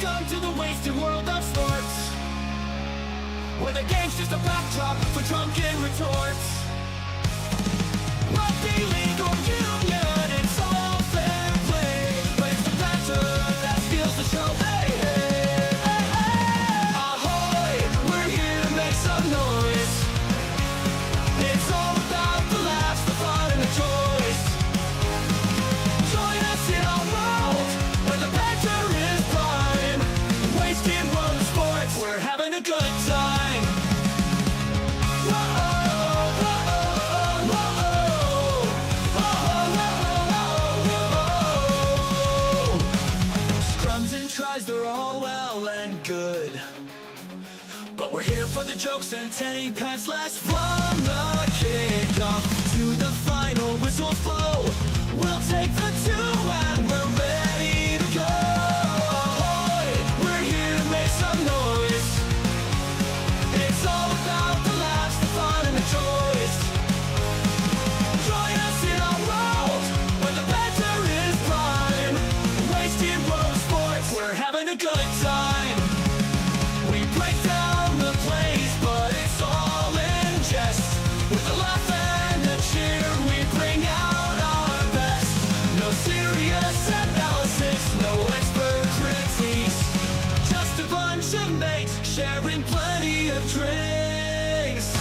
Welcome to the wasted world of sports, where the game's just a backdrop for drunken retorts. Rugby league or union, it's all fair play, but it's the banter that steals the show. Hey, hey, hey, hey. Ahoy, we're here to make some noise. It's all about the laughs, the fun, and the choice. Join us in our world, where the banter is prime. Wasted world of sports, we're having a good time. Scrums and tries, they're all well and good, but we're here for the jokes and take pass last from the kickoff to the final whistle blow. We'll take the two and we're ready to go. Ahoy, we're here to make some noise. It's all about the laughs, the fun, and the choice. Join us in our world, where the banter is prime. Wasted world of sports, we're having a good time. We break down the plays, but it's all in jest. With a laugh and a cheer, we bring out our best. No serious analysis, no expert critiques, just a bunch of mates sharing plenty of drinks.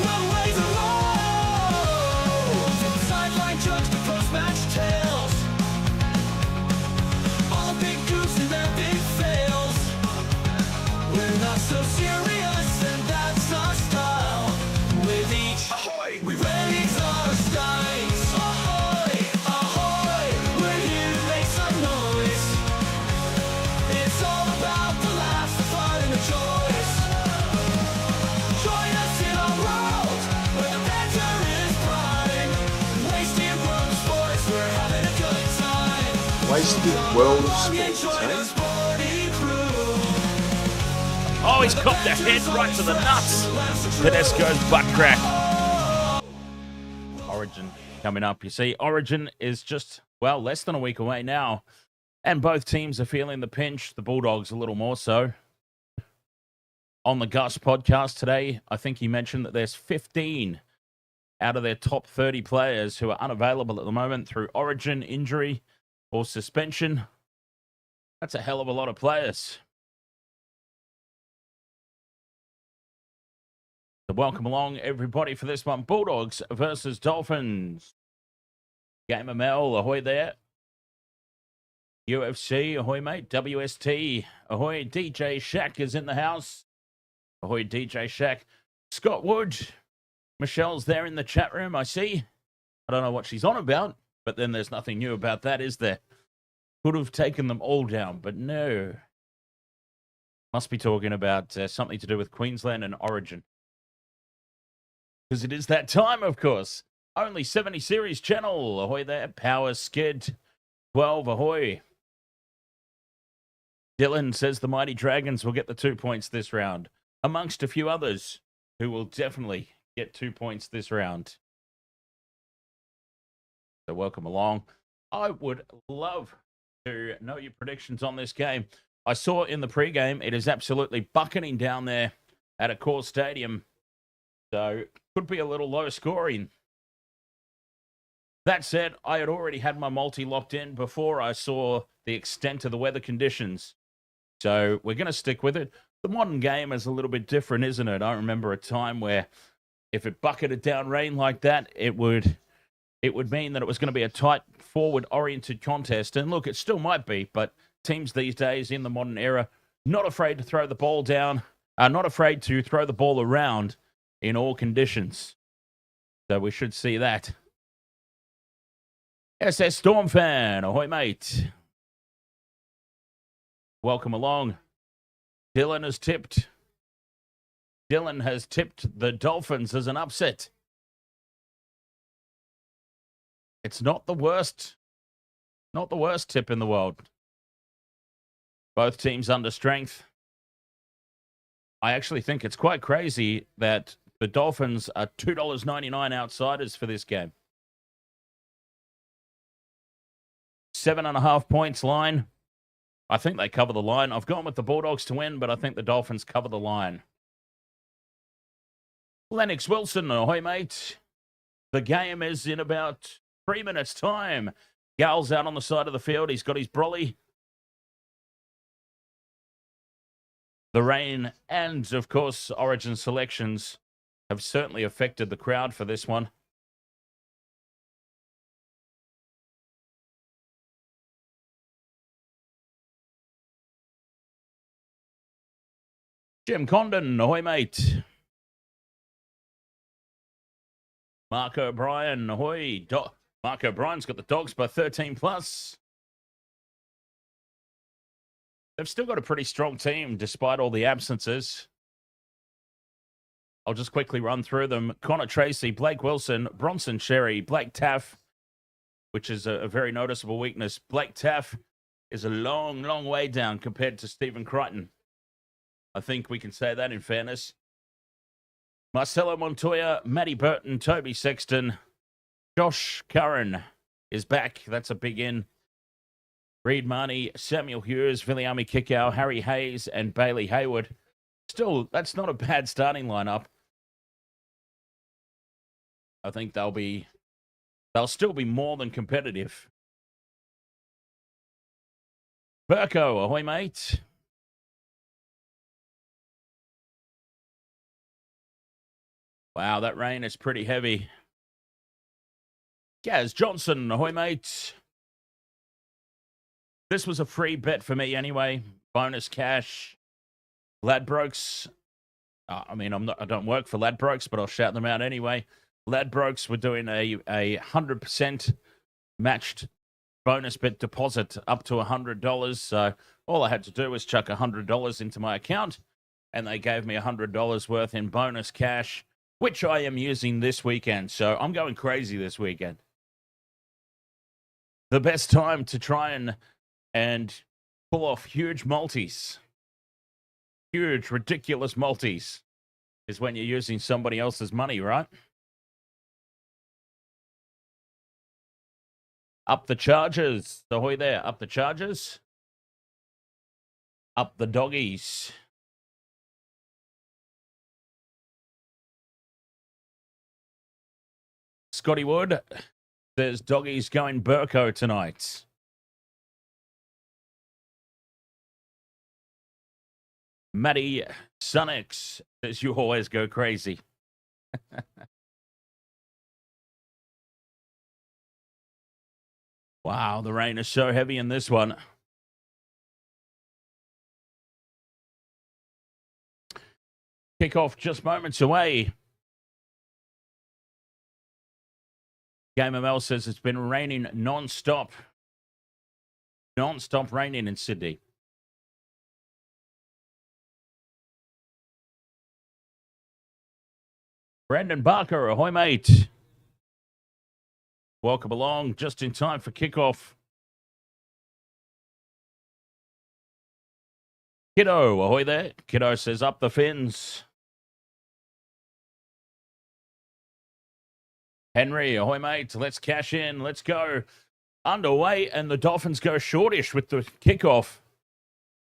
We'll wait the road, from sideline jokes to post-match tales, all big goofs and their big fails. We're not so serious, and that's our style. With each ahoy, we raise our skies. Ahoy, ahoy, we're here to make some noise. It's all about the laughs, the fun, and the choice. Join us in our world, where the banter is prime. Wasted world of sports, we're having a good time. Wasted world of Enjoy sports, the eh? sporty crew. Oh, he's copped a head right to the nuts. Tedesco's butt crack. Origin coming up. You see, Origin is just, well, less than a week away now. And both teams are feeling the pinch. The Bulldogs a little more so. On the Gus podcast today, I think he mentioned that there's 15 out of their top 30 players who are unavailable at the moment through Origin, injury, or suspension. That's a hell of a lot of players. So welcome along, everybody, for this one. Bulldogs versus Dolphins. Game ML, ahoy there. UFC, ahoy, mate. WST, ahoy. DJ Shaq is in the house. Ahoy, DJ Shaq. Scott Wood. Michelle's there in the chat room, I see. I don't know what she's on about, but then there's nothing new about that, is there? Could have taken them all down, but no. Must be talking about something to do with Queensland and Origin. Because it is that time, of course. Only 70 series channel. Ahoy there. Power Skid 12. Ahoy. Dylan says the Mighty Dragons will get the 2 points this round, amongst a few others who will definitely get 2 points this round. So welcome along. I would love to know your predictions on this game. I saw in the pregame it is absolutely bucketing down there at Accor Stadium. So could be a little low scoring. That said, I had already had my multi locked in before I saw the extent of the weather conditions. So we're going to stick with it. The modern game is a little bit different, isn't it? I remember a time where if it bucketed down rain like that, it would mean that it was going to be a tight forward-oriented contest. And look, it still might be, but teams these days in the modern era, not afraid to throw the ball down, not afraid to throw the ball around in all conditions. So we should see that. SS Storm fan, ahoy mate. Welcome along. Dylan has tipped the Dolphins as an upset. It's not the worst tip in the world. Both teams under strength. I actually think it's quite crazy that the Dolphins are $2.99 outsiders for this game. 7.5 points line. I think they cover the line. I've gone with the Bulldogs to win, but I think the Dolphins cover the line. Lennox Wilson, ahoy, mate. The game is in about 3 minutes' time. Gal's out on the side of the field. He's got his brolly. The rain and, of course, Origin selections have certainly affected the crowd for this one. Jim Condon, ahoy, mate. Mark O'Brien, ahoy. Mark O'Brien's got the Dogs by 13 plus. They've still got a pretty strong team despite all the absences. I'll just quickly run through them. Connor Tracy, Blake Wilson, Bronson Sherry, Blake Taff, which is a very noticeable weakness. Blake Taff is a long, long way down compared to Stephen Crichton. I think we can say that in fairness. Marcelo Montoya, Matty Burton, Toby Sexton, Josh Curran is back. That's a big in. Reed Marnie, Samuel Hughes, Viliami Kikau, Harry Hayes, and Bailey Hayward. Still, that's not a bad starting lineup. I think they'll still be more than competitive. Burko, ahoy, mate. Wow, that rain is pretty heavy. Gaz Johnson, ahoy, mate. This was a free bet for me anyway. Bonus cash. Ladbrokes. I don't work for Ladbrokes, but I'll shout them out anyway. Ladbrokes were doing a 100% matched bonus bet deposit up to $100. So all I had to do was chuck $100 into my account, and they gave me $100 worth in bonus cash, which I am using this weekend. So I'm going crazy this weekend. The best time to try and pull off huge multis, huge, ridiculous multis, is when you're using somebody else's money, right? Up the Chargers. Ahoy there. Up the Chargers. Up the Doggies. Scotty Wood says Doggies going Burko tonight. Matty Sunix says you always go crazy. Wow, the rain is so heavy in this one. Kickoff just moments away. Game ML says it's been raining non-stop. Non-stop raining in Sydney. Brandon Barker, ahoy, mate. Welcome along, just in time for kickoff. Kiddo, ahoy there. Kiddo says up the fins. Henry, ahoy, mate. Let's cash in. Let's go. Underway, and the Dolphins go shortish with the kickoff.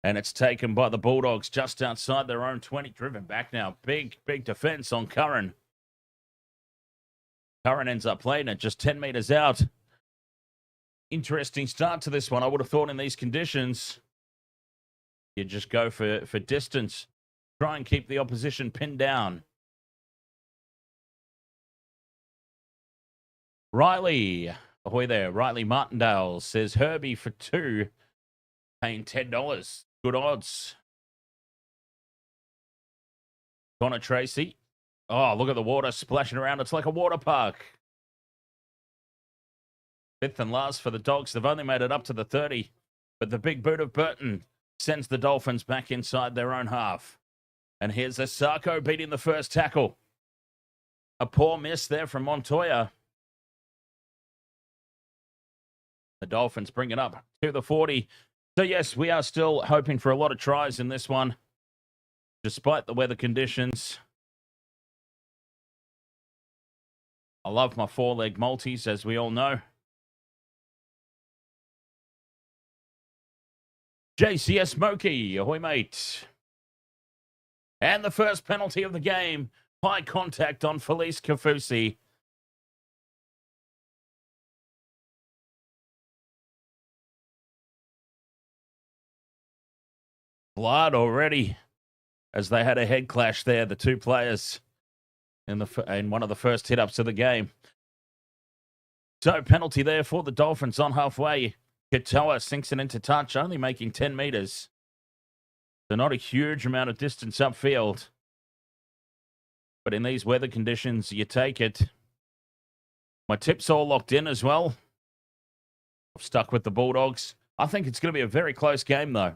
And it's taken by the Bulldogs just outside their own 20. Driven back now. Big defense on Curran. Curran ends up playing it just 10 meters out. Interesting start to this one. I would have thought in these conditions, you just go for distance. Try and keep the opposition pinned down. Riley, ahoy there. Riley Martindale says Herbie for 2, paying $10. Good odds. Connor Tracy. Oh, look at the water splashing around. It's like a water park. 5th and last for the Dogs. They've only made it up to the 30. But the big boot of Burton sends the Dolphins back inside their own half. And here's Asako beating the first tackle. A poor miss there from Montoya. The Dolphins bring it up to the 40. So, yes, we are still hoping for a lot of tries in this one, despite the weather conditions. I love my 4-leg multis, as we all know. JCS Smokey, ahoy mate. And the first penalty of the game, high contact on Felice Kafusi. Blood already, as they had a head clash there, the two players in one of the first hit-ups of the game. So penalty there for the Dolphins on halfway. Katoa sinks it into touch, only making 10 metres. So not a huge amount of distance upfield. But in these weather conditions, you take it. My tip's all locked in as well. I've stuck with the Bulldogs. I think it's going to be a very close game, though.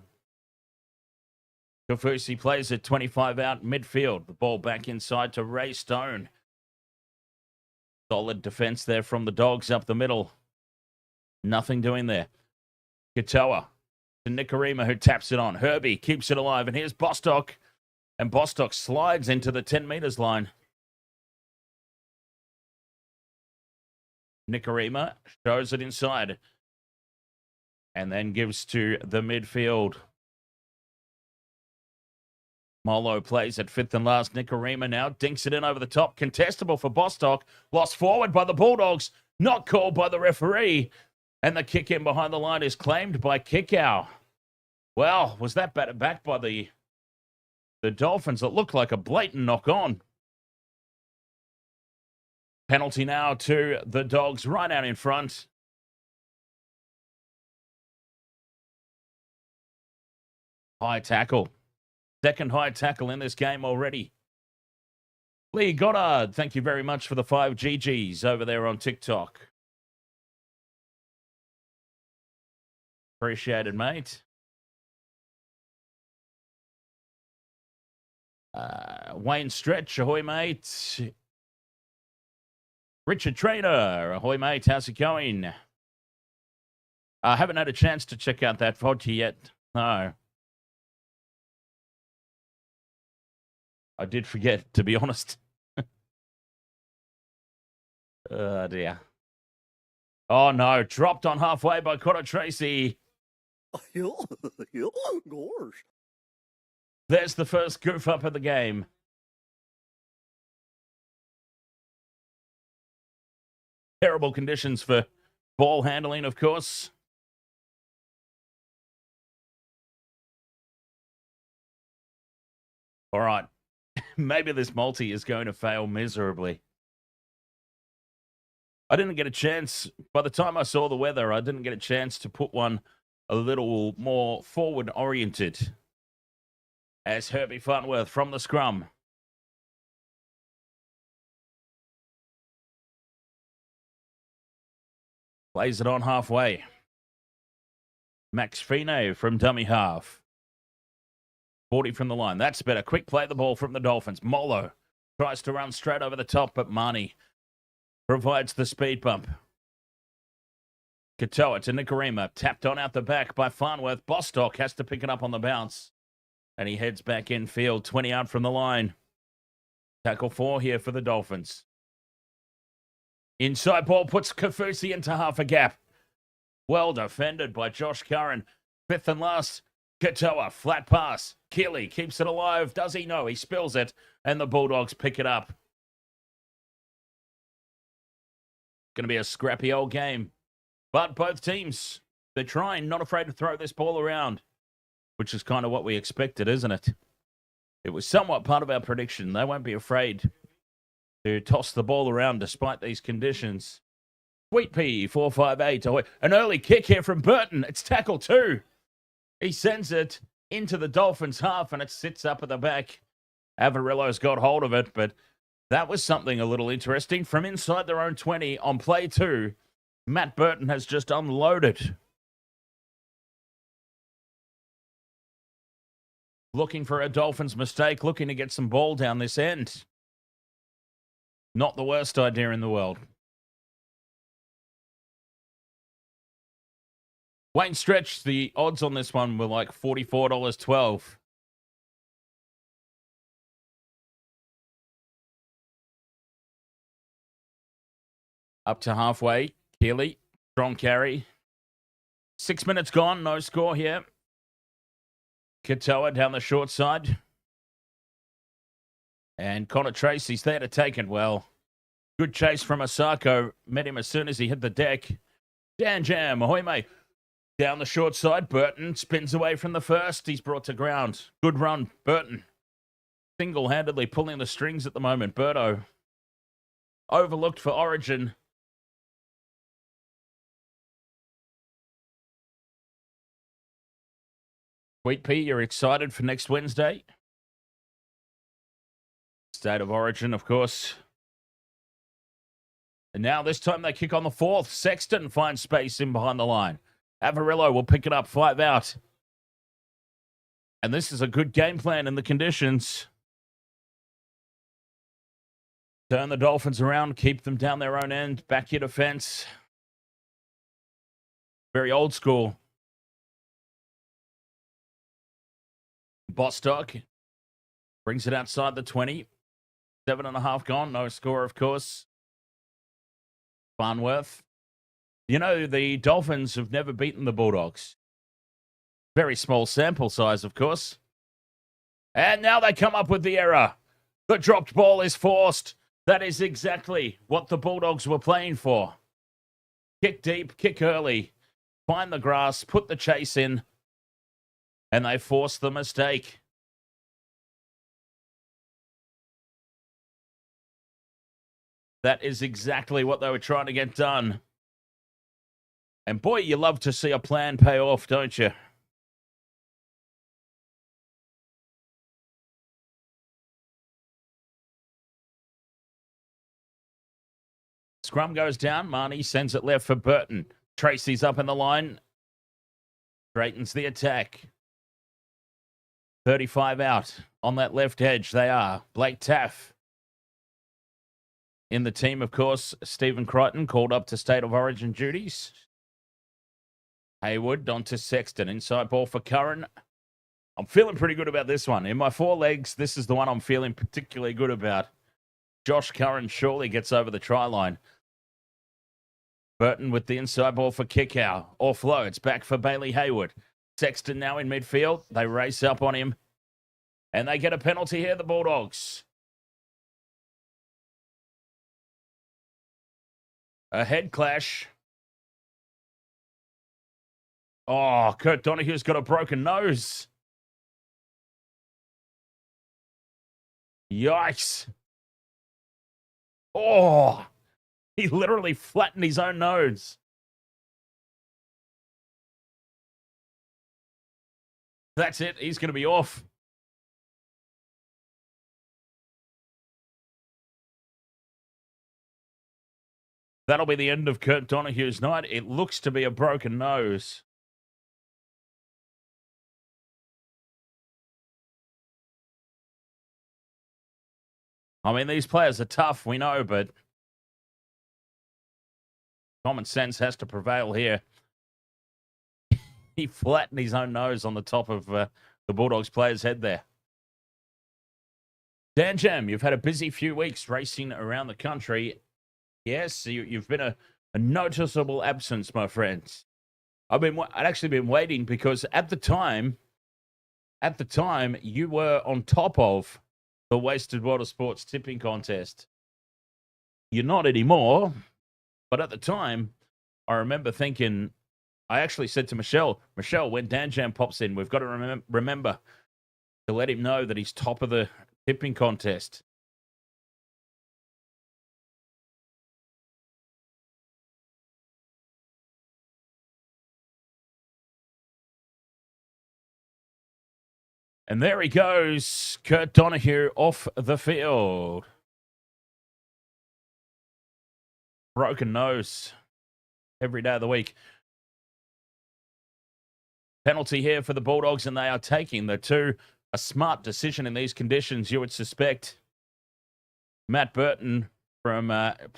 Kafusi plays at 25 out midfield. The ball back inside to Ray Stone. Solid defense there from the Dogs up the middle. Nothing doing there. Katoa to Nikorima, who taps it on. Herbie keeps it alive. And here's Bostock. And Bostock slides into the 10 metres line. Nikorima shows it inside. And then gives to the midfield. Molo plays at fifth and last. Nikorima now dinks it in over the top. Contestable for Bostock. Lost forward by the Bulldogs. Not called by the referee. And the kick in behind the line is claimed by Kickow. Well, was that batted back by the Dolphins? It looked like a blatant knock on. Penalty now to the Dogs right out in front. High tackle. Second high tackle in this game already. Lee Goddard, thank you very much for the 5 GGs over there on TikTok. Appreciated, mate. Wayne Stretch, ahoy, mate. Richard Trainer, ahoy, mate. How's it going? I haven't had a chance to check out that VOD yet. No. I did forget, to be honest. Oh, dear. Oh, no. Dropped on halfway by Connor Tracy. There's the first goof up of the game. Terrible conditions for ball handling, of course. All right. Maybe this multi is going to fail miserably. I didn't get a chance. By the time I saw the weather, I didn't get a chance to put one a little more forward-oriented. As Herbie Farnworth from the scrum. Plays it on halfway. Max Fino from dummy half. 40 from the line. That's better. Quick play the ball from the Dolphins. Molo tries to run straight over the top, but Marnie provides the speed bump. Katoa to Nikorima. Tapped on out the back by Farnworth. Bostock has to pick it up on the bounce. And he heads back in field, 20 out from the line. Tackle 4 here for the Dolphins. Inside ball puts Kafusi into half a gap. Well defended by Josh Curran. Fifth and last. Katoa, flat pass. Keeley keeps it alive. Does he? No, he spills it. And the Bulldogs pick it up. Going to be a scrappy old game. But both teams, they're trying, not afraid to throw this ball around. Which is kind of what we expected, isn't it? It was somewhat part of our prediction. They won't be afraid to toss the ball around despite these conditions. Sweet Pea, 458. An early kick here from Burton. It's tackle 2. He sends it into the Dolphins' half, and it sits up at the back. Avarillo's got hold of it, but that was something a little interesting. From inside their own 20 on play 2, Matt Burton has just unloaded. Looking for a Dolphins mistake, looking to get some ball down this end. Not the worst idea in the world. Wayne Stretch, the odds on this one were like $44.12. Up to halfway. Keeley, strong carry. 6 minutes gone, no score here. Katoa down the short side. And Connor Tracy's there to take it well. Good chase from Osako. Met him as soon as he hit the deck. Dan Jam, ahoy mate. Down the short side, Burton spins away from the first. He's brought to ground. Good run, Burton. Single-handedly pulling the strings at the moment. Berto overlooked for Origin. Sweet Pea, you're excited for next Wednesday? State of Origin, of course. And now this time they kick on the fourth. Sexton finds space in behind the line. Avarillo will pick it up 5 out. And this is a good game plan in the conditions. Turn the Dolphins around, keep them down their own end, back your defense. Very old school. Bostock brings it outside the 20. 7.5 gone, no score, of course. Farnworth. You know, the Dolphins have never beaten the Bulldogs. Very small sample size, of course. And now they come up with the error. The dropped ball is forced. That is exactly what the Bulldogs were playing for. Kick deep, kick early, find the grass, put the chase in, and they forced the mistake. That is exactly what they were trying to get done. And boy, you love to see a plan pay off, don't you? Scrum goes down. Marnie sends it left for Burton. Tracy's up in the line. Straightens the attack. 35 out on that left edge. They are. Blake Taff. In the team, of course, Stephen Crichton called up to State of Origin duties. Haywood on to Sexton. Inside ball for Curran. I'm feeling pretty good about this one. In my 4 legs, this is the one I'm feeling particularly good about. Josh Curran surely gets over the try line. Burton with the inside ball for Kickow. Offloads back for Bailey Haywood. Sexton now in midfield. They race up on him. And they get a penalty here, the Bulldogs. A head clash. Oh, Kurt Donohue's got a broken nose. Yikes. Oh, he literally flattened his own nose. That's it. He's going to be off. That'll be the end of Kurt Donohue's night. It looks to be a broken nose. I mean, these players are tough, we know, but common sense has to prevail here. He flattened his own nose on the top of the Bulldogs player's head there. Dan Jam, you've had a busy few weeks racing around the country. Yes, you've been a noticeable absence, my friends. I'd actually been waiting because at the time, you were on top of the Wasted Water Sports tipping contest. You're not anymore, but at the time, I remember thinking, I actually said to Michelle, when Dan Jam pops in, we've got to remember to let him know that he's top of the tipping contest. And there he goes, Kurt Donohue off the field. Broken nose every day of the week. Penalty here for the Bulldogs, and they are taking the 2. A smart decision in these conditions, you would suspect. Matt Burton from,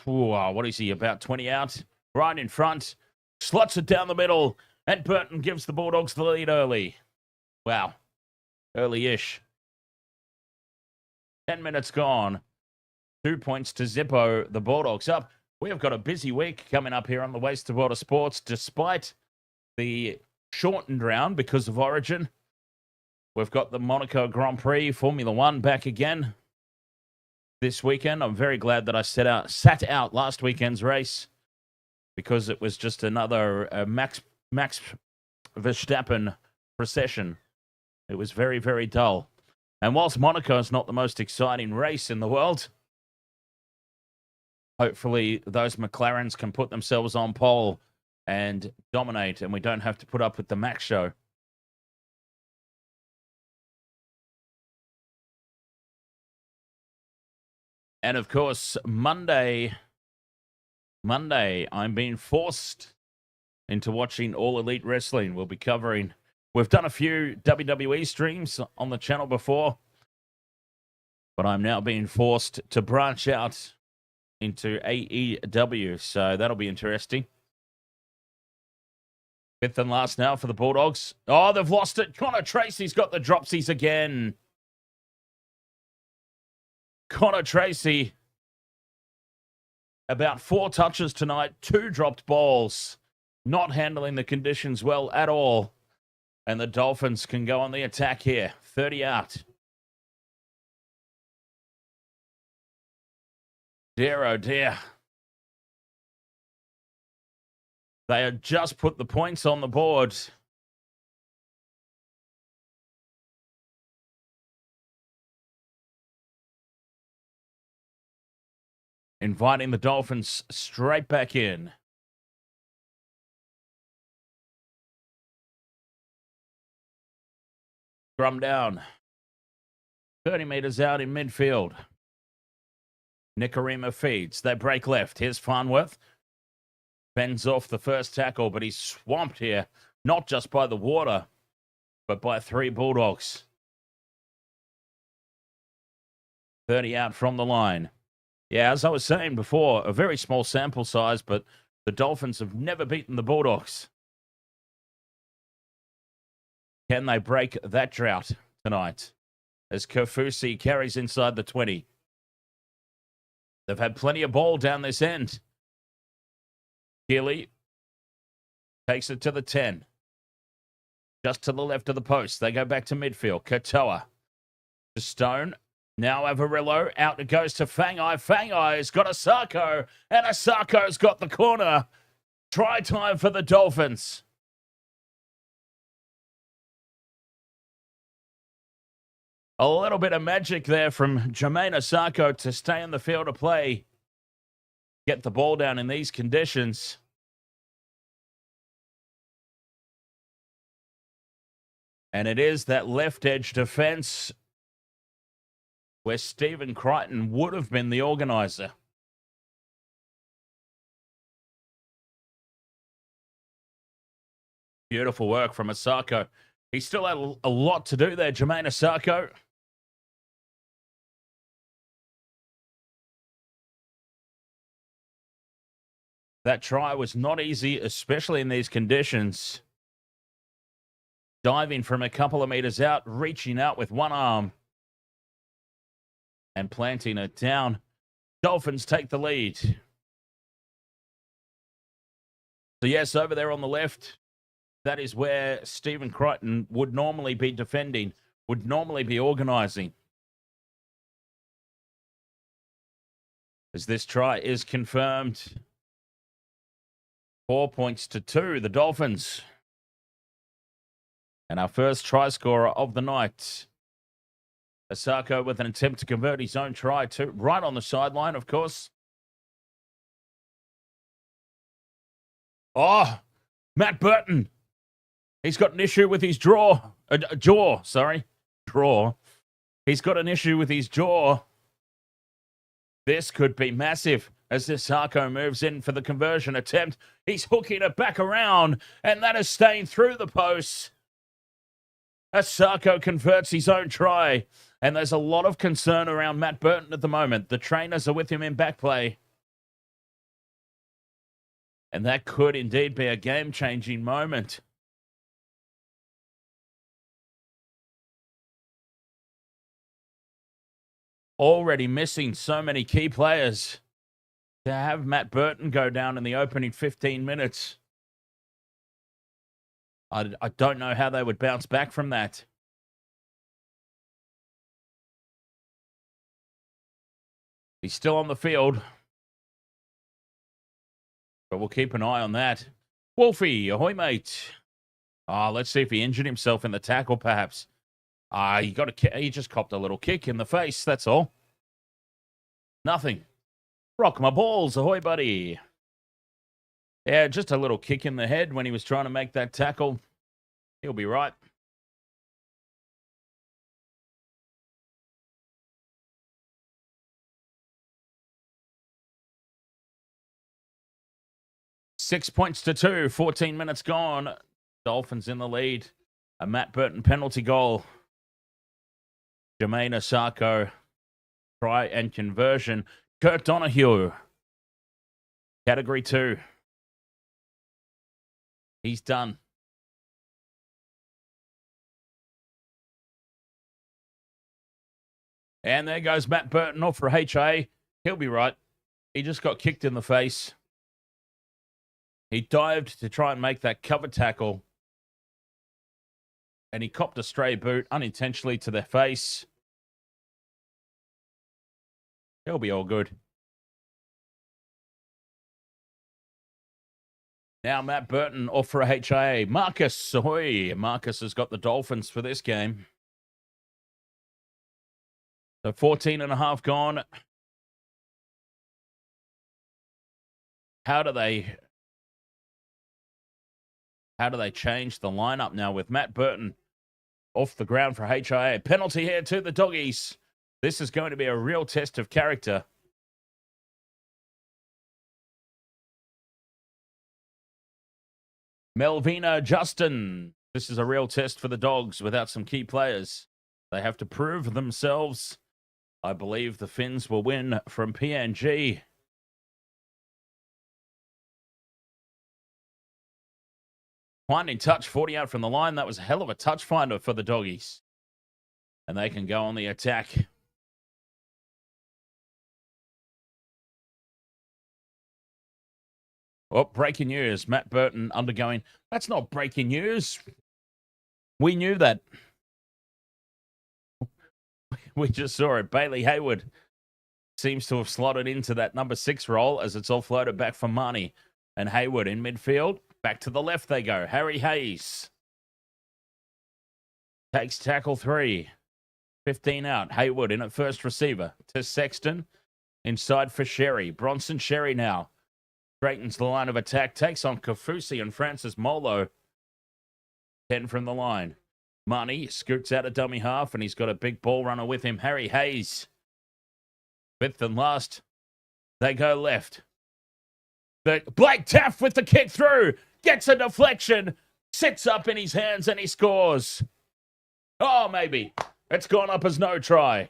what is he, about 20 out? Right in front. Slots it down the middle, and Burton gives the Bulldogs the lead early. Wow. Early-ish. 10 minutes gone. 2 points to Zippo. The Bulldogs up. We have got a busy week coming up here on the Wasted Water Sports, despite the shortened round because of Origin. We've got the Monaco Grand Prix Formula One back again this weekend. I'm very glad that I sat out last weekend's race because it was just another Max Verstappen procession. It was very, very dull. And whilst Monaco is not the most exciting race in the world, hopefully those McLarens can put themselves on pole and dominate, and we don't have to put up with the Max show. And of course, Monday, I'm being forced into watching All Elite Wrestling. We'll be covering. We've done a few WWE streams on the channel before, but I'm now being forced to branch out into AEW, so that'll be interesting. Fifth and last now for the Bulldogs. Oh, they've lost it. Connor Tracy's got the dropsies again. Connor Tracy, about 4 touches tonight, 2 dropped balls, not handling the conditions well at all. And the Dolphins can go on the attack here. 30 out. Dear, oh dear. They had just put the points on the board. Inviting the Dolphins straight back in. Scrum down. 30 meters out in midfield. Nicarima feeds. They break left. Here's Farnworth. Bends off the first tackle, but he's swamped here. Not just by the water, but by 3 Bulldogs. 30 out from the line. Yeah, as I was saying before, a very small sample size, but the Dolphins have never beaten the Bulldogs. Can they break that drought tonight? As Kofusi carries inside the 20. They've had plenty of ball down this end. Keeley takes it to the 10. Just to the left of the post. They go back to midfield. Katoa to Stone. Now Avarillo. Out it goes to Feagai. Feagai's got Asako. And Asako's got the corner. Try time for the Dolphins. A little bit of magic there from Jermaine Asako to stay in the field of play. Get the ball down in these conditions. And it is that left edge defense where Stephen Crichton would have been the organizer. Beautiful work from Asako. He still had a lot to do there, Jermaine Asako. That try was not easy, especially in these conditions. Diving from a couple of meters out, reaching out with one arm and planting it down. Dolphins take the lead. So yes, over there on the left, that is where Stephen Crichton would normally be defending, would normally be organising. As this try is confirmed. 4 points to 2, the Dolphins. And our first try scorer of the night. Asako with an attempt to convert his own try to right on the sideline, of course. Oh, Matt Burton. He's got an issue with his jaw. Draw. He's got an issue with his jaw. This could be massive as Asako moves in for the conversion attempt. He's hooking it back around, and that is staying through the posts. Asako converts his own try, and there's a lot of concern around Matt Burton at the moment. The trainers are with him in back play. And that could indeed be a game-changing moment. Already missing so many key players. To have Matt Burton go down in the opening 15 minutes, I don't know how they would bounce back from that. He's still on the field. But we'll keep an eye on that. Wolfie, ahoy, mate. Let's see if he injured himself in the tackle, perhaps. He just copped a little kick in the face, that's all. Nothing. Rock my balls, ahoy, buddy. Yeah, just a little kick in the head when he was trying to make that tackle. He'll be right. Six points to 2, 14 minutes gone. Dolphins in the lead. A Matt Burton penalty goal. Jermaine Osako, try and conversion. Kurt Donahue, category 2. He's done. And there goes Matt Burton off for HA. He'll be right. He just got kicked in the face. He dived to try and make that cover tackle. And he copped a stray boot unintentionally to the face. He'll be all good. Now Matt Burton off for a HIA. Marcus, ahoy. Marcus has got the Dolphins for this game. So 14 and a half gone. How do they change the lineup now with Matt Burton off the ground for HIA? Penalty here to the Doggies. This is going to be a real test of character. Melvina Justin. This is a real test for the Dogs without some key players. They have to prove themselves. I believe the Finns will win from PNG. Finding touch, 40 out from the line. That was a hell of a touch finder for the Doggies. And they can go on the attack. Oh, breaking news. Matt Burton undergoing. That's not breaking news. We knew that. We just saw it. Bailey Hayward seems to have slotted into that number 6 role as it's offloaded back for Marnie. And Hayward in midfield. Back to the left they go. Harry Hayes takes tackle 3. 15 out. Hayward in at first receiver. To Sexton. Inside for Sherry. Bronson Sherry now. Straightens the line of attack. Takes on Kafusi and Francis Molo. 10 from the line. Marnie scoots out a dummy half, and he's got a big ball runner with him. Harry Hayes. 5th and last. They go left. Blake Taff with the kick through. Gets a deflection. Sits up in his hands, and he scores. Oh, maybe. It's gone up as no try.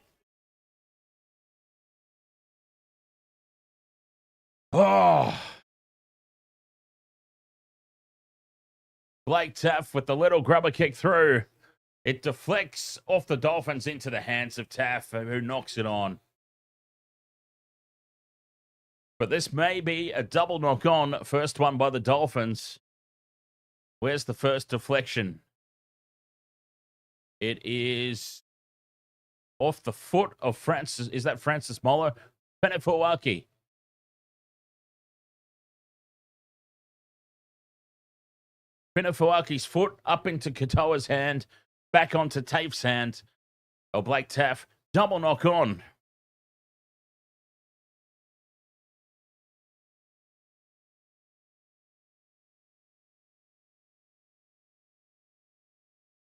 Oh. Blake Taff with the little grubber kick through. It deflects off the Dolphins into the hands of Taff, who knocks it on. But this may be a double knock on. First one by the Dolphins. Where's the first deflection? It is off the foot of Francis. Is that Francis Molo? Penefuaki. Penefuaki's foot up into Katoa's hand, back onto Taff's hand. Oh, Blake Taff, double knock on.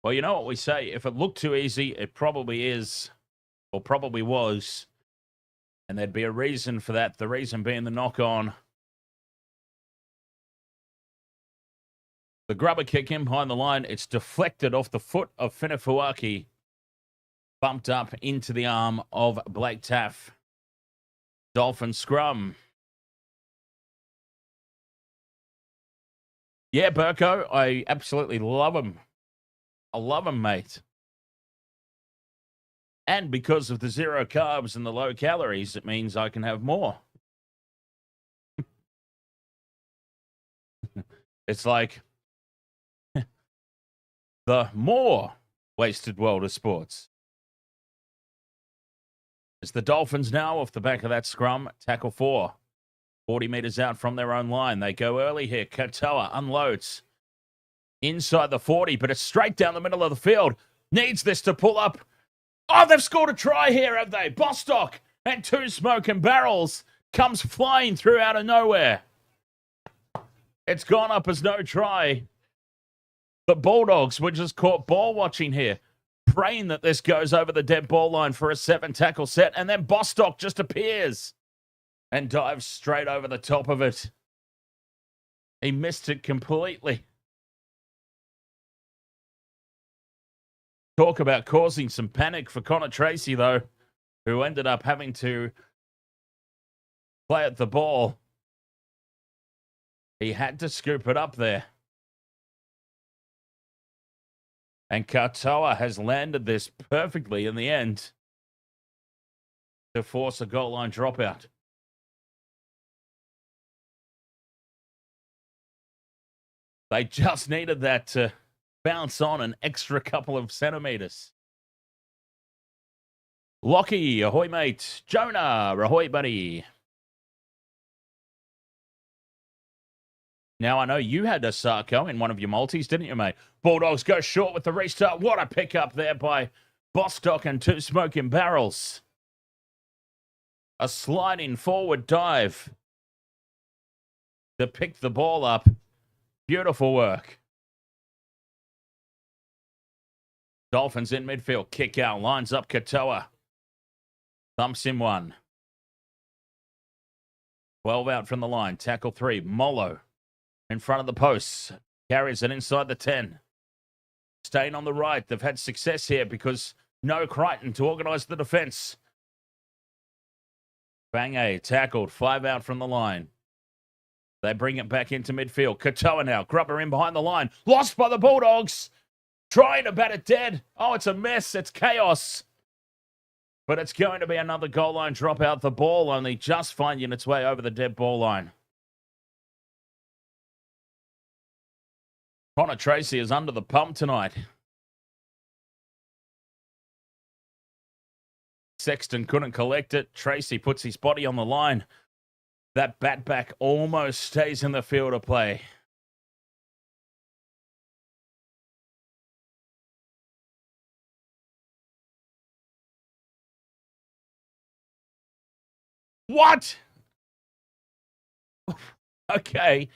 Well, you know what we say. If it looked too easy, it probably is, or probably was. And there'd be a reason for that. The reason being the knock on. The grubber kick in behind the line. It's deflected off the foot of Penefuaki. Bumped up into the arm of Blake Taff. Dolphin scrum. Yeah, Burko, I absolutely love him. I love him, mate. And because of the 0 carbs and the low calories, it means I can have more. It's like the more wasted world of sports. It's the Dolphins now off the back of that scrum. Tackle 4. 40 metres out from their own line. They go early here. Katoa unloads inside the 40, but it's straight down the middle of the field. Needs this to pull up. Oh, they've scored a try here, have they? Bostock and 2 smoking barrels comes flying through out of nowhere. It's gone up as no try. The Bulldogs were just caught ball watching here, praying that this goes over the dead ball line for a 7-tackle set, and then Bostock just appears and dives straight over the top of it. He missed it completely. Talk about causing some panic for Connor Tracy, though, who ended up having to play at the ball. He had to scoop it up there. And Katoa has landed this perfectly in the end to force a goal line dropout. They just needed that to bounce on an extra couple of centimetres. Lockie, ahoy mate. Jonah, ahoy buddy. Now, I know you had a Sarko in one of your multis, didn't you, mate? Bulldogs go short with the restart. What a pickup there by Bostock and 2 smoking barrels. A sliding forward dive to pick the ball up. Beautiful work. Dolphins in midfield. Kick out. Lines up Katoa. Thumps in 1. 12 out from the line. Tackle 3. Molo in front of the posts. Carries it inside the 10. Staying on the right. They've had success here because no Crichton to organise the defence. Feagai tackled. 5 out from the line. They bring it back into midfield. Katoa now. Grubber in behind the line. Lost by the Bulldogs. Trying to bat it dead. Oh, it's a mess. It's chaos. But it's going to be another goal line dropout. The ball only just finding its way over the dead ball line. Connor Tracy is under the pump tonight. Sexton couldn't collect it. Tracy puts his body on the line. That bat back almost stays in the field of play. What? Okay.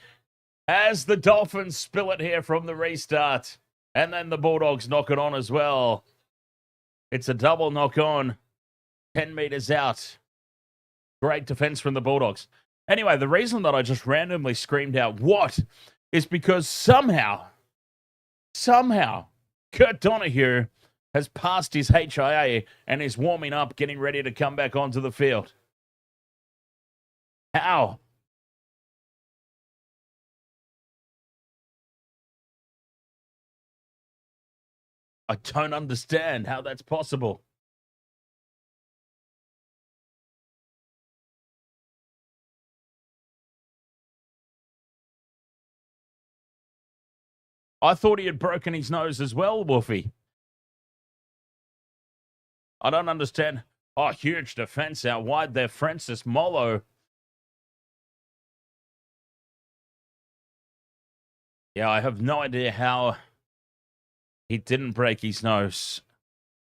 As the Dolphins spill it here from the restart. And then the Bulldogs knock it on as well. It's a double knock on. 10 metres out. Great defence from the Bulldogs. Anyway, the reason that I just randomly screamed out, what? Is because somehow, Kurt Donahue has passed his HIA and is warming up, getting ready to come back onto the field. How? I don't understand how that's possible. I thought he had broken his nose as well, Wolfie. I don't understand. Oh, huge defense out wide there. Francis Molo. Yeah, I have no idea how he didn't break his nose.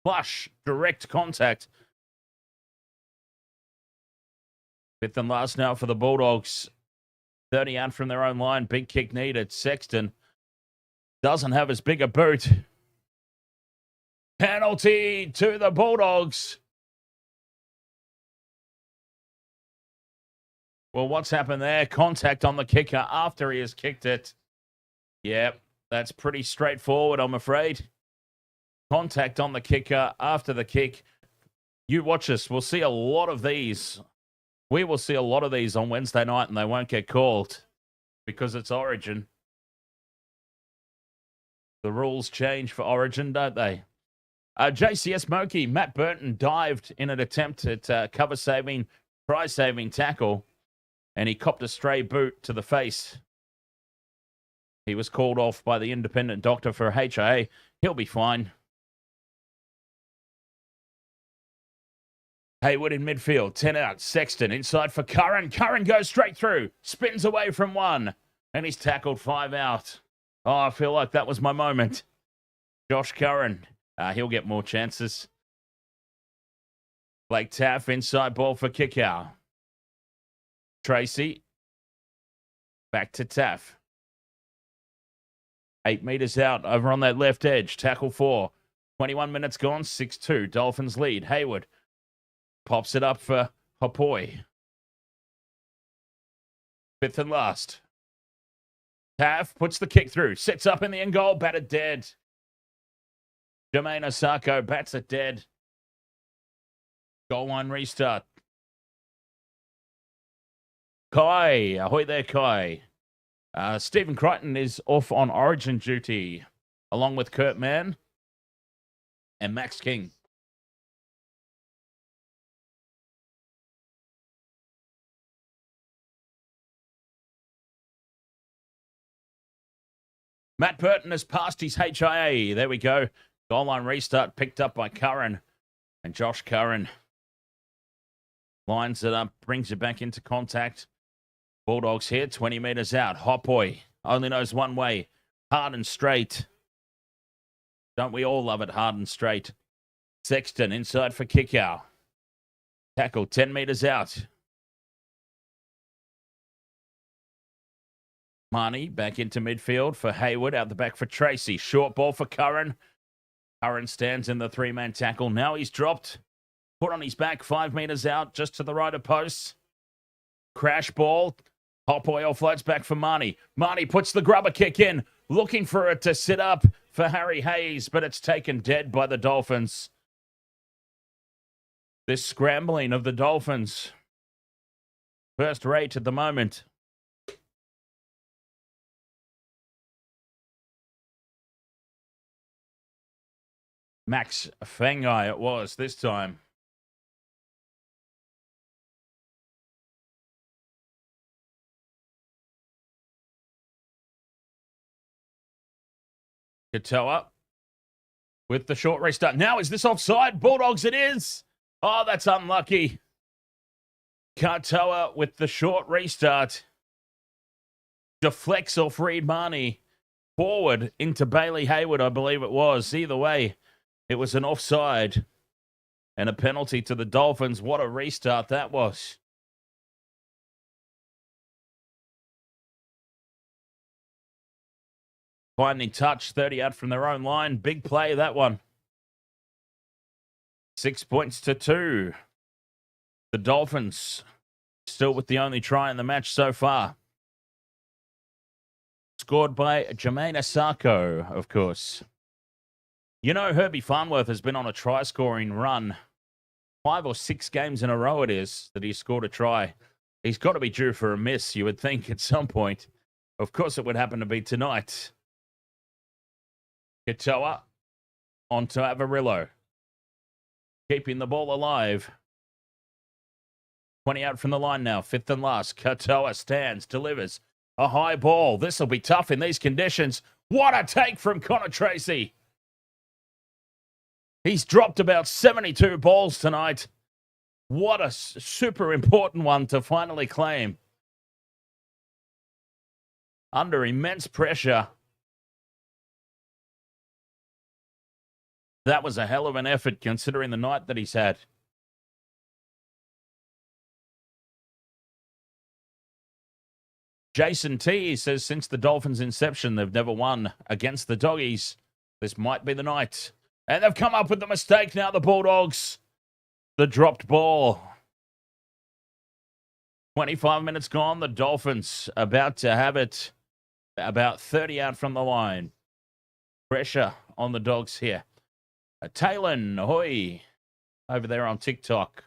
Flush, direct contact. 5th and last now for the Bulldogs. 30 out from their own line. Big kick needed. Sexton doesn't have as big a boot. Penalty to the Bulldogs. Well, what's happened there? Contact on the kicker after he has kicked it. Yep, that's pretty straightforward, I'm afraid. Contact on the kicker after the kick. You watch us. We'll see a lot of these. We will see a lot of these on Wednesday night, and they won't get called because it's Origin. The rules change for Origin, don't they? JCS Moki, Matt Burton dived in an attempt at cover-saving, try-saving tackle, and he copped a stray boot to the face. He was called off by the independent doctor for HIA. He'll be fine. Hayward in midfield, 10 out. Sexton inside for Curran. Curran goes straight through, spins away from one, and he's tackled 5 out. Oh, I feel like that was my moment. Josh Curran, he'll get more chances. Blake Taff, inside ball for Kickoff. Tracy, back to Taff. 8 meters out, over on that left edge. Tackle 4. 21 minutes gone, 6-2. Dolphins lead. Hayward pops it up for Hopoi. 5th and last. Taff puts the kick through. Sits up in the end goal. Batted dead. Jermaine Osako bats it dead. Goal line restart. Kai. Ahoy there, Kai. Stephen Crichton is off on origin duty, along with Kurt Mann and Max King. Matt Burton has passed his HIA. There we go. Goal line restart picked up by Curran. And Josh Curran lines it up, brings it back into contact. Bulldogs here, 20 meters out. Hopoi only knows one way. Hard and straight. Don't we all love it, hard and straight? Sexton inside for Kickow. Tackle 10 meters out. Marnie back into midfield for Hayward. Out the back for Tracy. Short ball for Curran. Curran stands in the 3-man tackle. Now he's dropped. Put on his back 5 meters out, just to the right of posts. Crash ball. Hopoi floats back for Marnie. Marnie puts the grubber kick in, looking for it to sit up for Harry Hayes, but it's taken dead by the Dolphins. This scrambling of the Dolphins. First rate at the moment. Max Feagai it was this time. Katoa with the short restart. Now, is this offside? Bulldogs, it is. Oh, that's unlucky. Katoa with the short restart. Deflects off Reed Marnie. Forward into Bailey Hayward, I believe it was. Either way, it was an offside and a penalty to the Dolphins. What a restart that was. Finding touch, 30 out from their own line. Big play, that one. 6 points to 2. The Dolphins still with the only try in the match so far. Scored by Jermaine Osako, of course. You know, Herbie Farnworth has been on a try-scoring run. 5 or 6 games in a row it is that he scored a try. He's got to be due for a miss, you would think, at some point. Of course, it would happen to be tonight. Katoa onto Avarillo. Keeping the ball alive. 20 out from the line now. 5th and last. Katoa stands, delivers. A high ball. This will be tough in these conditions. What a take from Connor Tracy. He's dropped about 72 balls tonight. What a super important one to finally claim. Under immense pressure. That was a hell of an effort considering the night that he's had. Jason T says since the Dolphins' inception, they've never won against the Doggies. This might be the night. And they've come up with the mistake now, the Bulldogs. The dropped ball. 25 minutes gone. The Dolphins about to have it. About 30 out from the line. Pressure on the Dogs here. Talon, ahoy, over there on TikTok.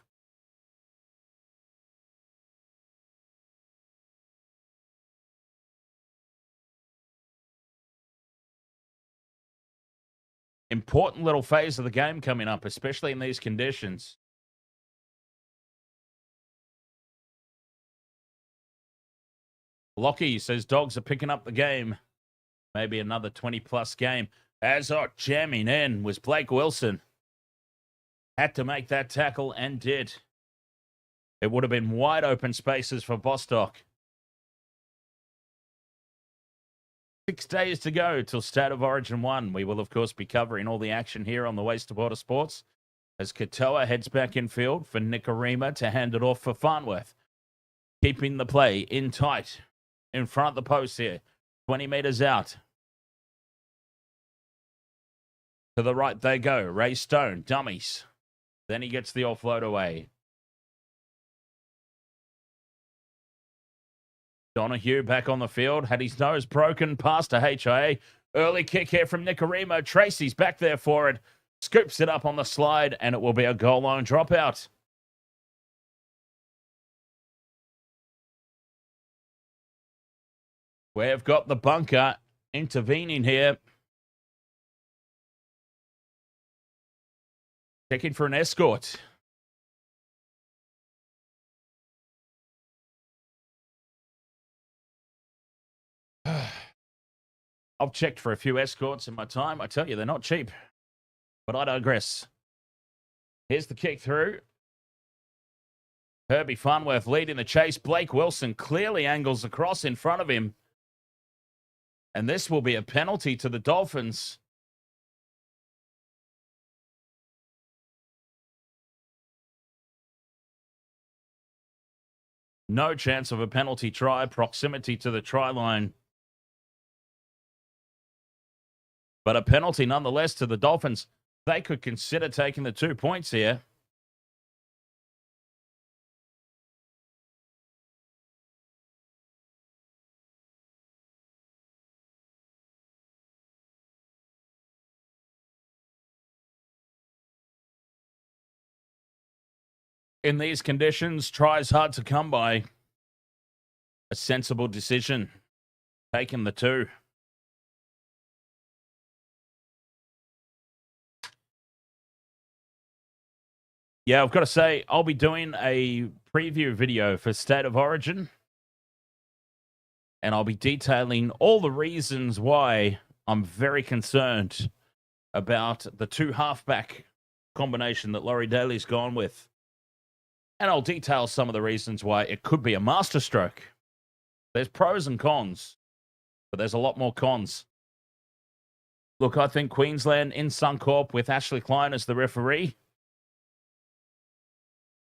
Important little phase of the game coming up, especially in these conditions. Lockie says Dogs are picking up the game. Maybe another 20-plus game. As jamming in was Blake Wilson. had to make that tackle and did. It would have been wide open spaces for Bostock. 6 days to go till State of Origin 1. We will, of course, be covering all the action here on the Waste of Water Sports as Katoa heads back in field for Nikorima to hand it off for Farnworth. Keeping the play in tight in front of the post here. 20 metres out. To the right they go. Ray Stone, dummies. Then he gets the offload away. Donahue back on the field. Had his nose broken past a HIA. Early kick here from Nikorima. Tracy's back there for it. Scoops it up on the slide, and it will be a goal line dropout. We've got the bunker intervening here. Checking for an escort. I've checked for a few escorts in my time. I tell you, they're not cheap. But I digress. Here's the kick through. Herbie Farnworth leading the chase. Blake Wilson clearly angles across in front of him. And this will be a penalty to the Dolphins. No chance of a penalty try. Proximity to the try line. But a penalty nonetheless to the Dolphins. They could consider taking the 2 points here. In these conditions, tries hard to come by. A sensible decision. Taking the 2. Yeah, I've got to say, I'll be doing a preview video for State of Origin. And I'll be detailing all the reasons why I'm very concerned about the 2 halfback combination that Laurie Daly's gone with. And I'll detail some of the reasons why it could be a masterstroke. There's pros and cons, but there's a lot more cons. Look, I think Queensland in Suncorp with Ashley Klein as the referee.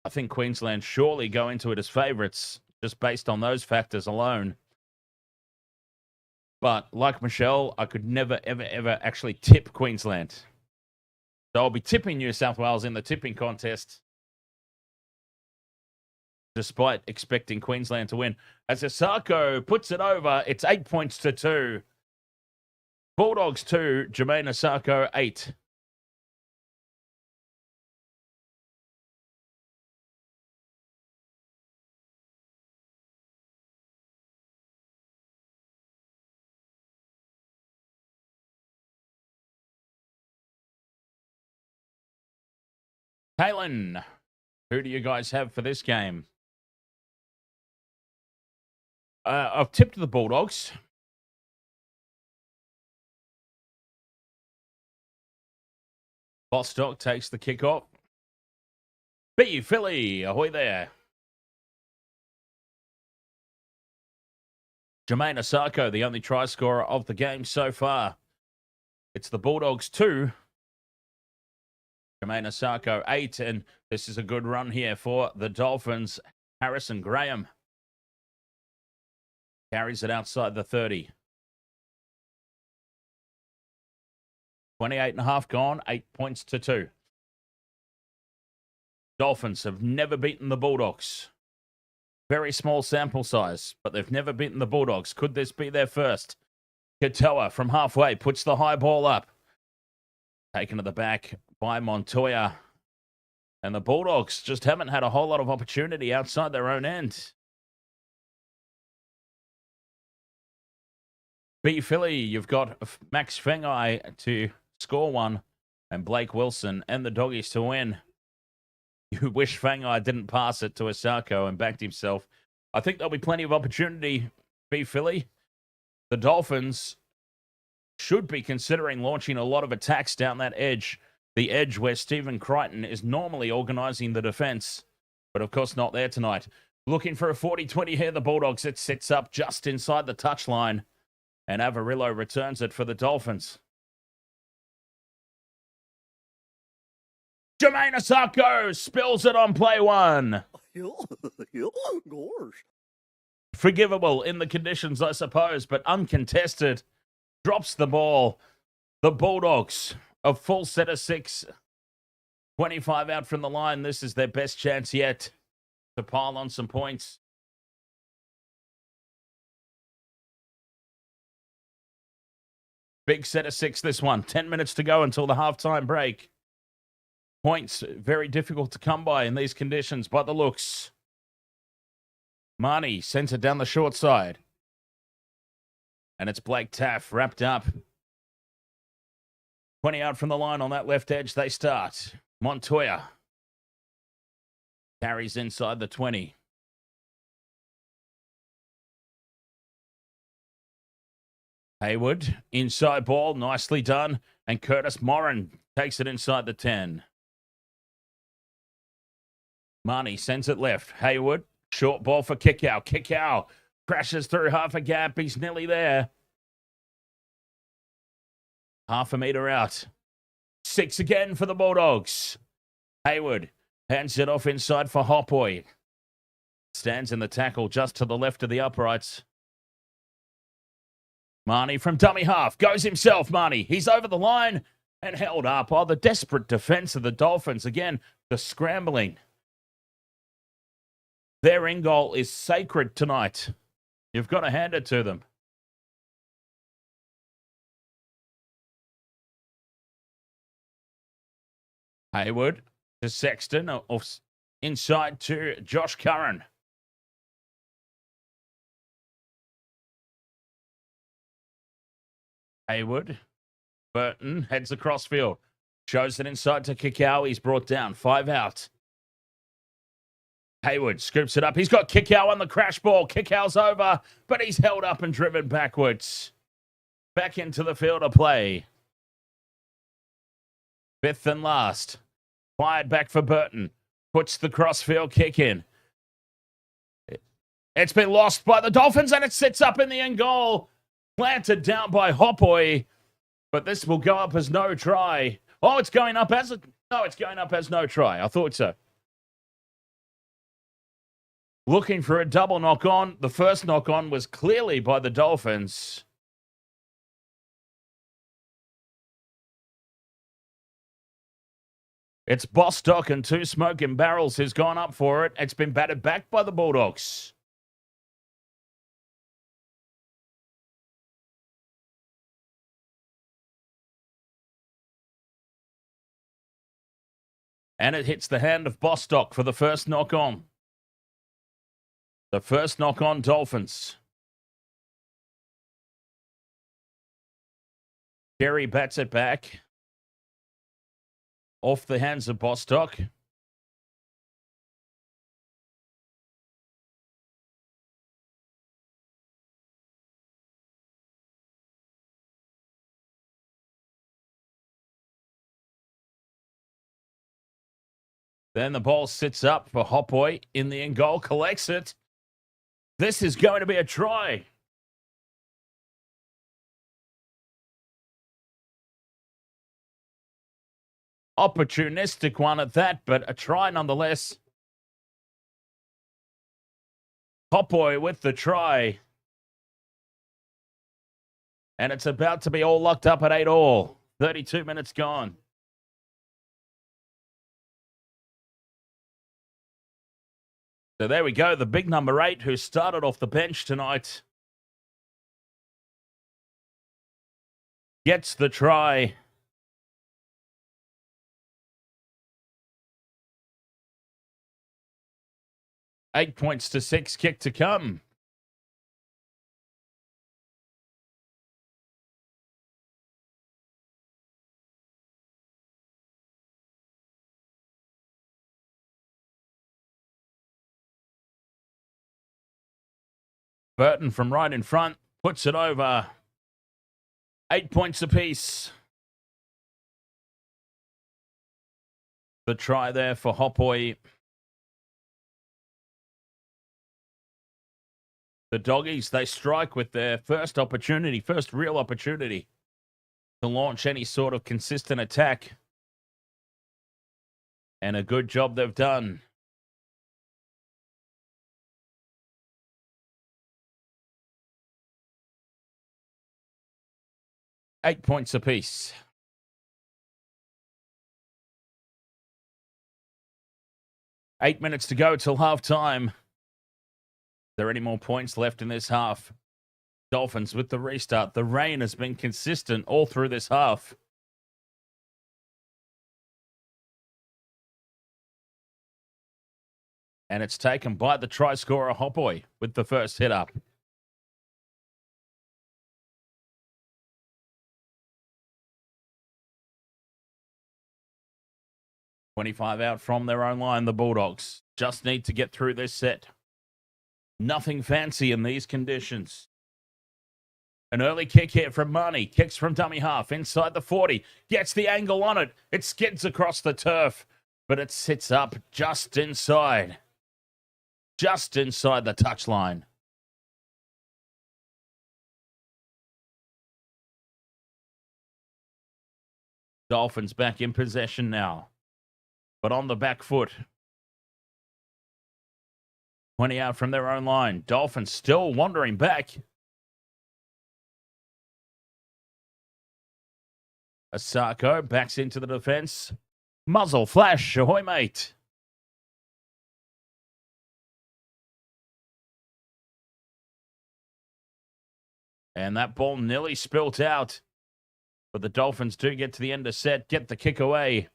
I think Queensland surely go into it as favourites, just based on those factors alone. But like Michelle, I could never, ever, ever actually tip Queensland. So I'll be tipping New South Wales in the tipping contest, despite expecting Queensland to win. As Asako puts it over, it's 8 points to 2. Bulldogs 2, Jermaine Asako 8. Kaylin, who do you guys have for this game? I've tipped the Bulldogs. Bostock takes the kickoff. B Philly, ahoy there. Jermaine Asako, the only try scorer of the game so far. It's the Bulldogs 2. Jermaine Asako 8, and this is a good run here for the Dolphins. Harrison Graham carries it outside the 30. 28 and a half gone, 8 points to 2. Dolphins have never beaten the Bulldogs. Very small sample size, but they've never beaten the Bulldogs. Could this be their first? Katoa from halfway puts the high ball up. Taken to the back by Montoya. And the Bulldogs just haven't had a whole lot of opportunity outside their own end. B Philly, you've got Max Feagai to score one and Blake Wilson and the Doggies to win. You wish Feagai didn't pass it to Asako and backed himself. I think there'll be plenty of opportunity, B Philly. The Dolphins should be considering launching a lot of attacks down that edge. the edge where Stephen Crichton is normally organising the defence, but of course not there tonight. Looking for a 40-20 here, the Bulldogs. It sits up just inside the touchline, and Avarillo returns it for the Dolphins. Jermaine Asako spills it on play one. Forgivable in the conditions, I suppose, but uncontested. Drops the ball. The Bulldogs, a full set of 6. 25 out from the line. This is their best chance yet to pile on some points. Big set of 6, this one. 10 minutes to go until the halftime break. Points very difficult to come by in these conditions by the looks. Marnie sends it down the short side. And it's Blake Taff wrapped up. 20 out from the line on that left edge. They start. Montoya carries inside the 20. Hayward, inside ball, nicely done. And Curtis Moran takes it inside the 10. Marnie sends it left. Hayward, short ball for Kickow. Kickow crashes through half a gap. He's nearly there. Half a metre out. 6 again for the Bulldogs. Hayward hands it off inside for Hopboy. Stands in the tackle just to the left of the uprights. Marnie from dummy half. Goes himself, Marnie. He's over the line and held up. Oh, the desperate defence of the Dolphins. Again, the scrambling. Their end goal is sacred tonight. You've got to hand it to them. Hayward to Sexton, off inside to Josh Curran. Hayward, Burton heads across field. Shows it inside to Kikau. He's brought down. 5 out. Hayward scoops it up. He's got Kikau on the crash ball. Kikau's over, but he's held up and driven backwards. Back into the field of play. 5th and last. Fired back for Burton. Puts the crossfield kick in. It's been lost by the Dolphins, and it sits up in the end goal. Planted down by Hopboy, but this will go up as no try. Oh, it's going up as a... No, it's going up as no try. I thought so. Looking for a double knock-on. The first knock-on was clearly by the Dolphins. It's Bostock and 2 smoking barrels who's gone up for it. It's been batted back by the Bulldogs. And it hits the hand of Bostock for the first knock-on. The first knock-on Dolphins. Jerry bats it back. Off the hands of Bostock. Then the ball sits up for Hopboy in the end goal. Collects it. This is going to be a try. Opportunistic one at that, but a try nonetheless. Hopboy with the try. And it's about to be all locked up at 8-all. 32 minutes gone. So there we go, the big number 8 who started off the bench tonight gets the try. Eight points to 6, kick to come. Burton from right in front puts it over. 8 points apiece. The try there for Hopoi. The Doggies, they strike with their first real opportunity to launch any sort of consistent attack. And a good job they've done. Eight points apiece. Eight minutes to go till halftime. There any more points left in this half? Dolphins with the restart. The rain has been consistent all through this half. And it's taken by the try scorer Hopoi with the first hit up. .25 out from their own line, the Bulldogs just need to get through this set. Nothing fancy in these conditions. An early kick here from Marnie. Kicks from dummy half inside the 40. Gets the angle on it. It skids across the turf, but it sits up just inside. Just inside the touchline. Dolphins back in possession now, but on the back foot. 20 out from their own line. Dolphins still wandering back. Asako backs into the defense. Muzzle flash. Ahoy, mate. And that ball nearly spilt out. But the Dolphins do get to the end of set, get the kick away.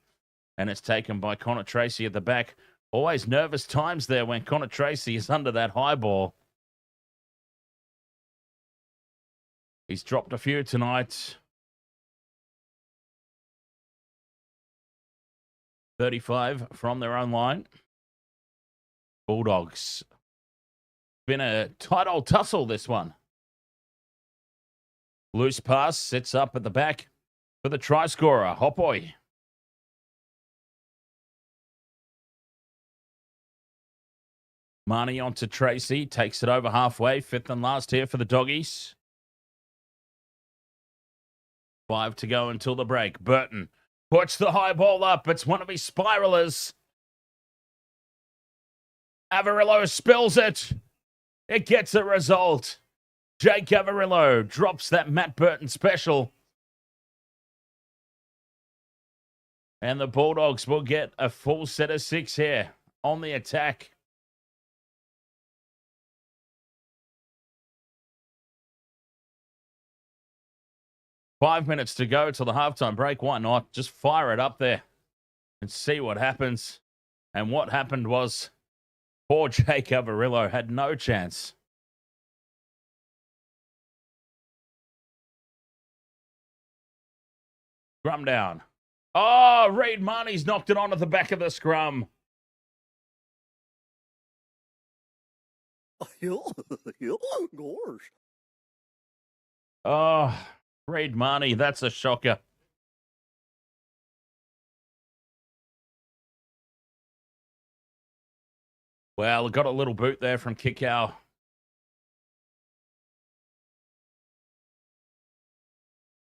And it's taken by Connor Tracy at the back. Always nervous times there when Connor Tracy is under that high ball. He's dropped a few tonight. 35 from their own line. Bulldogs. Been a tight old tussle, this one. Loose pass, sits up at the back for the try scorer, Hopoi. Marnie onto Tracy, takes it over halfway. Fifth and last here for the Doggies. 5 to go until the break. Burton puts the high ball up. It's one of his spiralers. Averillo spills it. It gets a result. Jake Averillo drops that Matt Burton special. And the Bulldogs will get a full set of 6 here on the attack. Five minutes to go till the halftime break. Why not? Just fire it up there and see what happens. And what happened was poor Jake Averillo had no chance. Scrum down. Oh, Reid Marnie's knocked it on at the back of the scrum. Oh, Reid Marnie, that's a shocker. Well, got a little boot there from Kickow.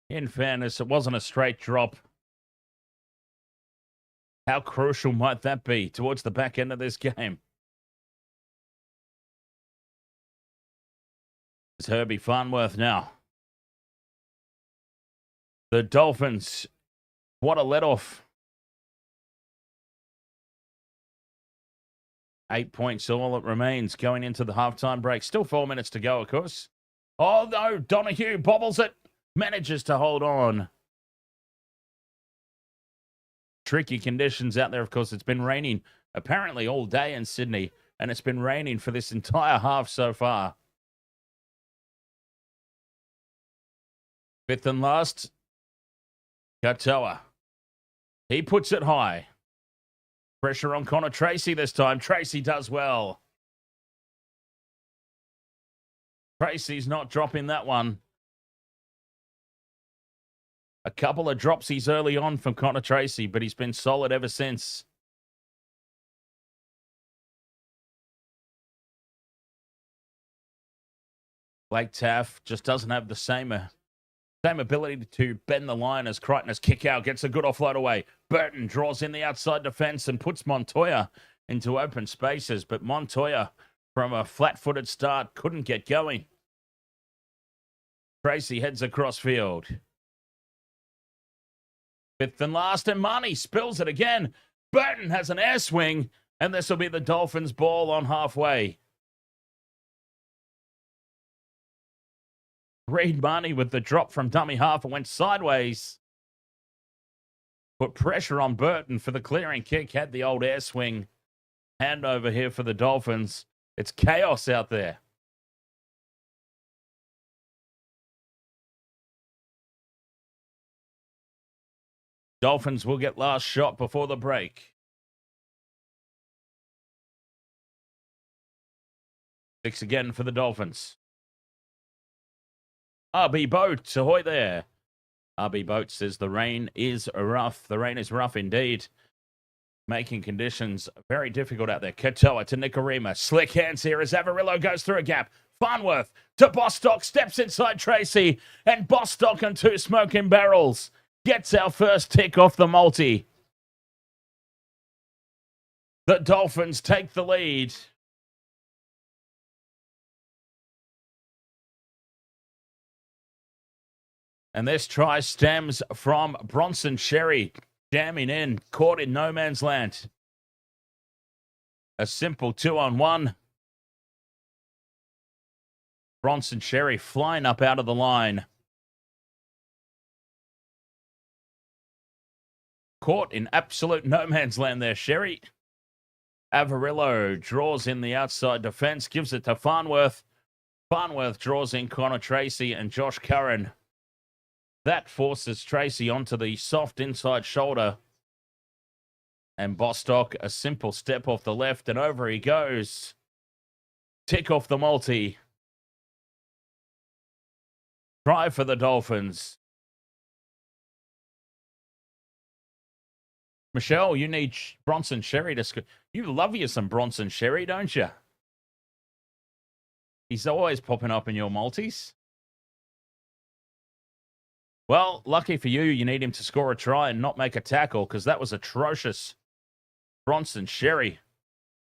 In fairness, it wasn't a straight drop. How crucial might that be towards the back end of this game? It's Herbie Farnworth now. The Dolphins, what a let-off. 8 points, all that remains going into the halftime break. Still 4 minutes to go, of course. Oh, no, Donahue bobbles it. Manages to hold on. Tricky conditions out there, of course. It's been raining apparently all day in Sydney, and it's been raining for this entire half so far. Fifth and last, Katoa. He puts it high. Pressure on Connor Tracy this time. Tracy does well. Tracy's not dropping that one. A couple of dropsies early on from Connor Tracy, but he's been solid ever since. Blake Taff just doesn't have the same ability to bend the line as Crichton's kick out. Gets a good offload away. Burton draws in the outside defense and puts Montoya into open spaces. But Montoya, from a flat-footed start, couldn't get going. Tracy heads across field. Fifth and last, and Marnie spills it again. Burton has an air swing, and this will be the Dolphins' ball on halfway. Reed Marnie with the drop from dummy half and went sideways. Put pressure on Burton for the clearing kick. Had the old air swing. Handover here for the Dolphins. It's chaos out there. Dolphins will get last shot before the break. 6 again for the Dolphins. RB Boat, ahoy there. RB Boat says the rain is rough. The rain is rough indeed. Making conditions very difficult out there. Katoa to Nikorima. Slick hands here as Avarillo goes through a gap. Farnworth to Bostock. Steps inside Tracy. And Bostock and 2 smoking barrels. Gets our first tick off the multi. The Dolphins take the lead. And this try stems from Bronson Sherry. Jamming in, caught in no man's land. A simple 2-on-1. Bronson Sherry flying up out of the line. Caught in absolute no man's land there, Sherry. Avarillo draws in the outside defense, gives it to Farnworth. Farnworth draws in Connor Tracy and Josh Curran. That forces Tracy onto the soft inside shoulder. And Bostock, a simple step off the left, and over he goes. Tick off the multi. Try for the Dolphins. Michelle, you need Bronson Sherry to score. You love you some Bronson Sherry, don't you? He's always popping up in your multis. Well, lucky for you, you need him to score a try and not make a tackle, because that was atrocious. Bronson Sherry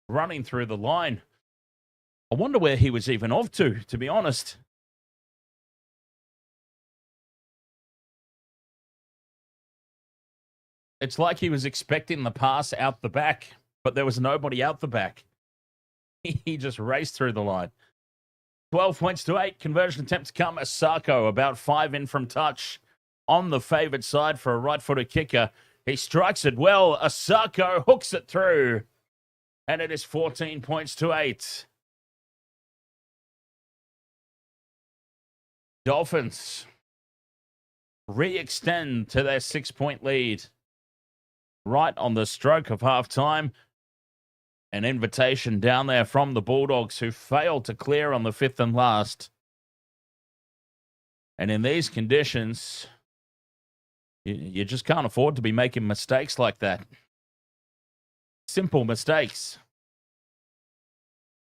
running through the line. I wonder where he was even off to be honest. It's like he was expecting the pass out the back, but there was nobody out the back. He just raced through the line. 12 points to 8. Conversion attempt to come. Asako about 5 in from touch. On the favoured side for a right-footed kicker. He strikes it well. Asako hooks it through. And it is 14 points to 8. Dolphins re-extend to their 6-point lead. Right on the stroke of half-time. An invitation down there from the Bulldogs, who failed to clear on the 5th and last. And in these conditions, you just can't afford to be making mistakes like that. Simple mistakes.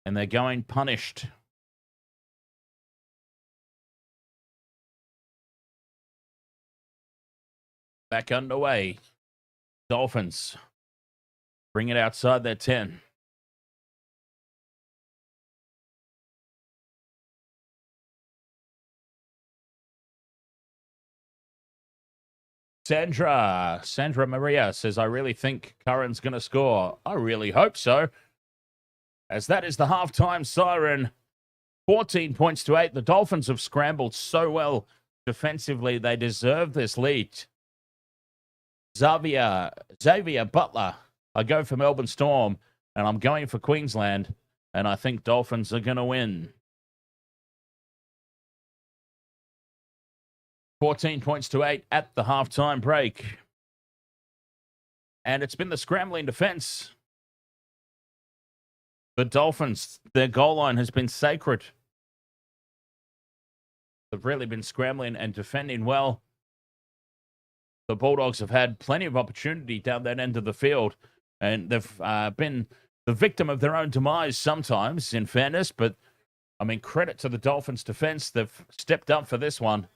And they're going punished. Back underway. Dolphins bring it outside their 10. Sandra Maria says, I really think Curran's going to score. I really hope so. As that is the halftime siren. 14 points to 8. The Dolphins have scrambled so well defensively. They deserve this lead. Xavier Butler. I go for Melbourne Storm, and I'm going for Queensland, and I think Dolphins are going to win. 14 points to 8 at the halftime break. And it's been the scrambling defense. The Dolphins, their goal line has been sacred. They've really been scrambling and defending well. The Bulldogs have had plenty of opportunity down that end of the field, and they've been the victim of their own demise sometimes, in fairness, but I mean, credit to the Dolphins defense. They've stepped up for this one.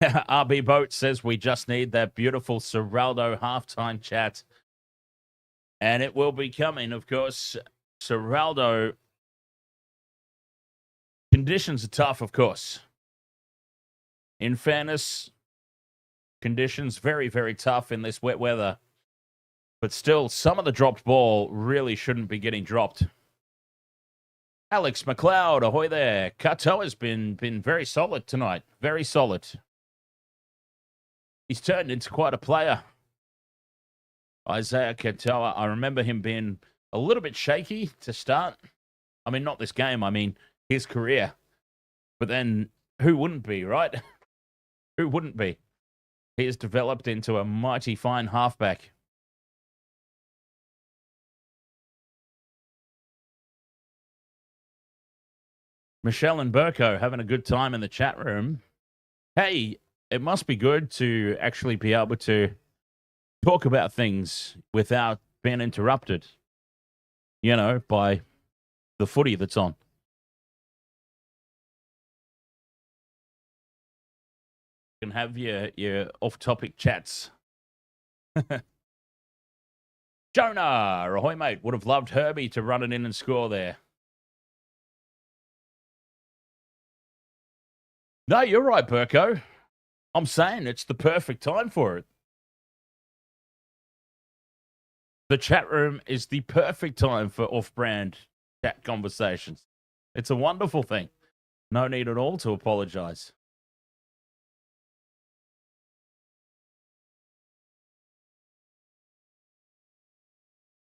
RB Boat says we just need that beautiful Serraldo halftime chat. And it will be coming, of course. Serraldo, conditions are tough, of course. In fairness, conditions very, very tough in this wet weather. But still, some of the dropped ball really shouldn't be getting dropped. Alex McLeod, ahoy there. Kato has been very solid tonight. Very solid. He's turned into quite a player. Isaiah Katoa, I remember him being a little bit shaky to start. I mean, not this game, I mean his career. But then, who wouldn't be, right? Who wouldn't be? He has developed into a mighty fine halfback. Michelle and Burko having a good time in the chat room. Hey, it must be good to actually be able to talk about things without being interrupted, you know, by the footy that's on. You can have your off-topic chats. Jonah, ahoy mate, would have loved Herbie to run it in and score there. No, you're right, Burko. I'm saying it's the perfect time for it. The chat room is the perfect time for off-brand chat conversations. It's a wonderful thing. No need at all to apologize.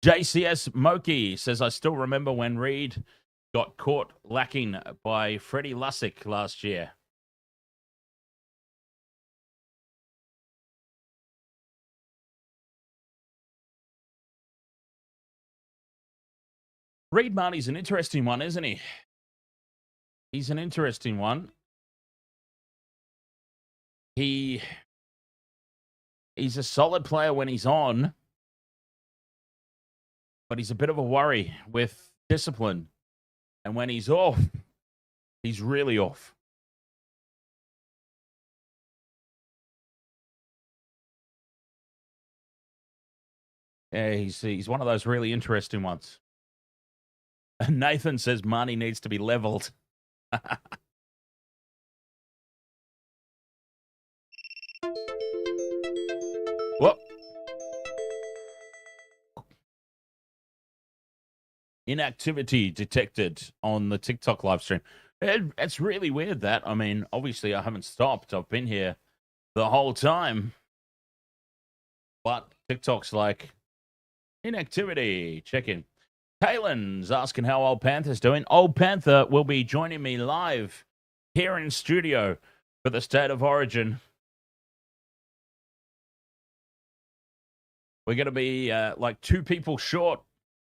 JCS Moki says, I still remember when Reed got caught lacking by Freddie Lussick last year. Reed Marnie's an interesting one, isn't he? He's an interesting one. He's a solid player when he's on, but he's a bit of a worry with discipline. And when he's off, he's really off. Yeah, he's one of those really interesting ones. And Nathan says Marnie needs to be leveled. Whoop. Inactivity detected on the TikTok live stream. It's really weird that. I mean, obviously I haven't stopped. I've been here the whole time. But TikTok's like, inactivity. Check in. Kalen's asking how Old Panther's doing. Old Panther will be joining me live here in studio for the State of Origin. We're going to be like 2 people short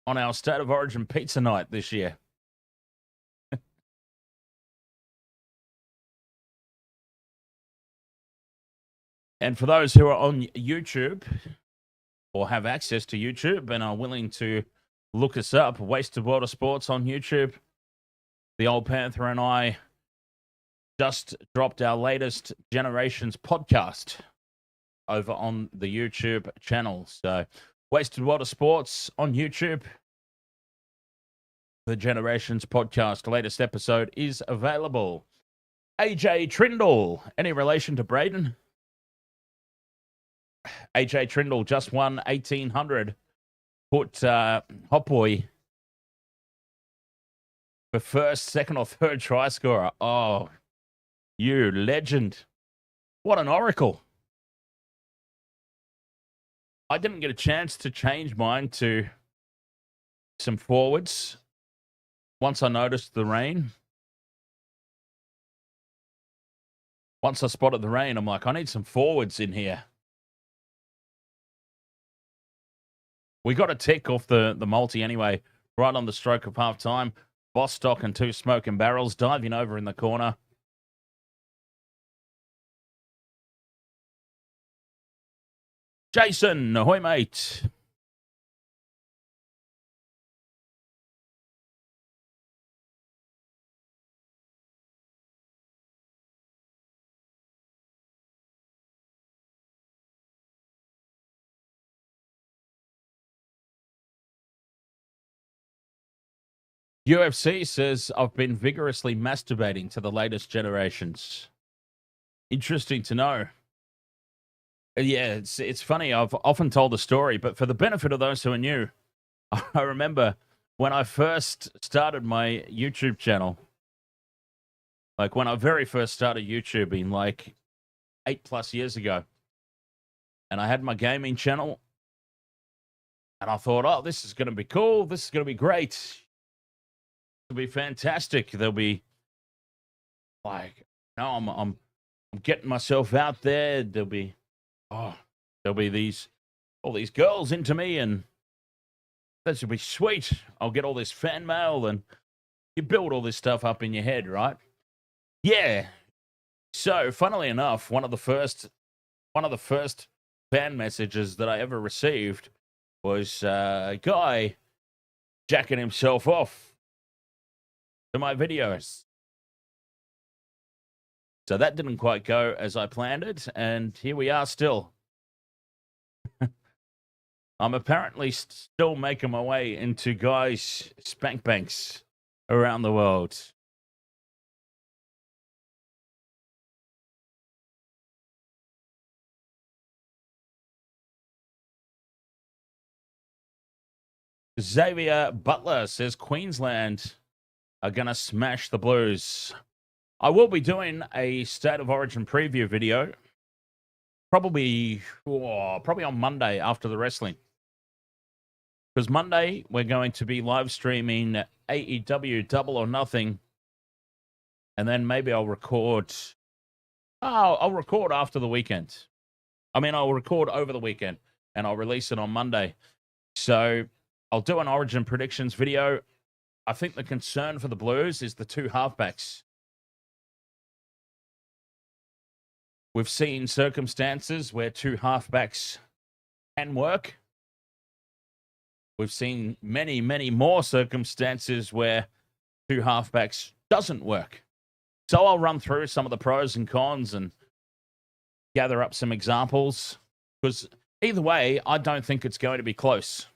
on our State of Origin pizza night this year. And for those who are on YouTube or have access to YouTube and are willing to look us up, Wasted Water Sports on YouTube, the Old Panther and I just dropped our latest Generations podcast over on the YouTube channel. So, Wasted Water Sports on YouTube. The Generations podcast latest episode is available. AJ Trindle, any relation to Braden? AJ Trindle just won 1,800. Put Hot Boy for first, second, or third try scorer. Oh, you legend. What an oracle. I didn't get a chance to change mine to some forwards once I noticed the rain. Once I spotted the rain, I'm like, I need some forwards in here. We got a tick off the multi anyway, right on the stroke of half time. Bostock and 2 smoking barrels diving over in the corner. Jason, ahoy, mate. UFC says, I've been vigorously masturbating to the latest generations. Interesting to know. Yeah, it's funny. I've often told the story, but for the benefit of those who are new, I remember when I first started my YouTube channel, like when I very first started YouTubing, like 8+ years ago, and I had my gaming channel, and I thought, oh, this is going to be cool. This is going to be great. It'll be fantastic. There'll be like, no, I'm getting myself out there. There'll be all these girls into me, and this will be sweet. I'll get all this fan mail, and you build all this stuff up in your head, right? Yeah. So, funnily enough, one of the first fan messages that I ever received was a guy jacking himself off to my videos. So that didn't quite go as I planned it, and here we are still. I'm apparently still making my way into guys' spank banks around the world. Xavier Butler says Queensland are going to smash the Blues. I will be doing a State of Origin preview video probably on Monday after the wrestling. Because Monday, we're going to be live streaming AEW Double or Nothing. And then maybe I'll record. I'll record after the weekend. I'll record over the weekend and I'll release it on Monday. So I'll do an Origin predictions video. I think the concern for the Blues is the two halfbacks. We've seen circumstances where two halfbacks can work. We've seen many, many more circumstances where two halfbacks doesn't work. So I'll run through some of the pros and cons and gather up some examples. Because either way, I don't think it's going to be close.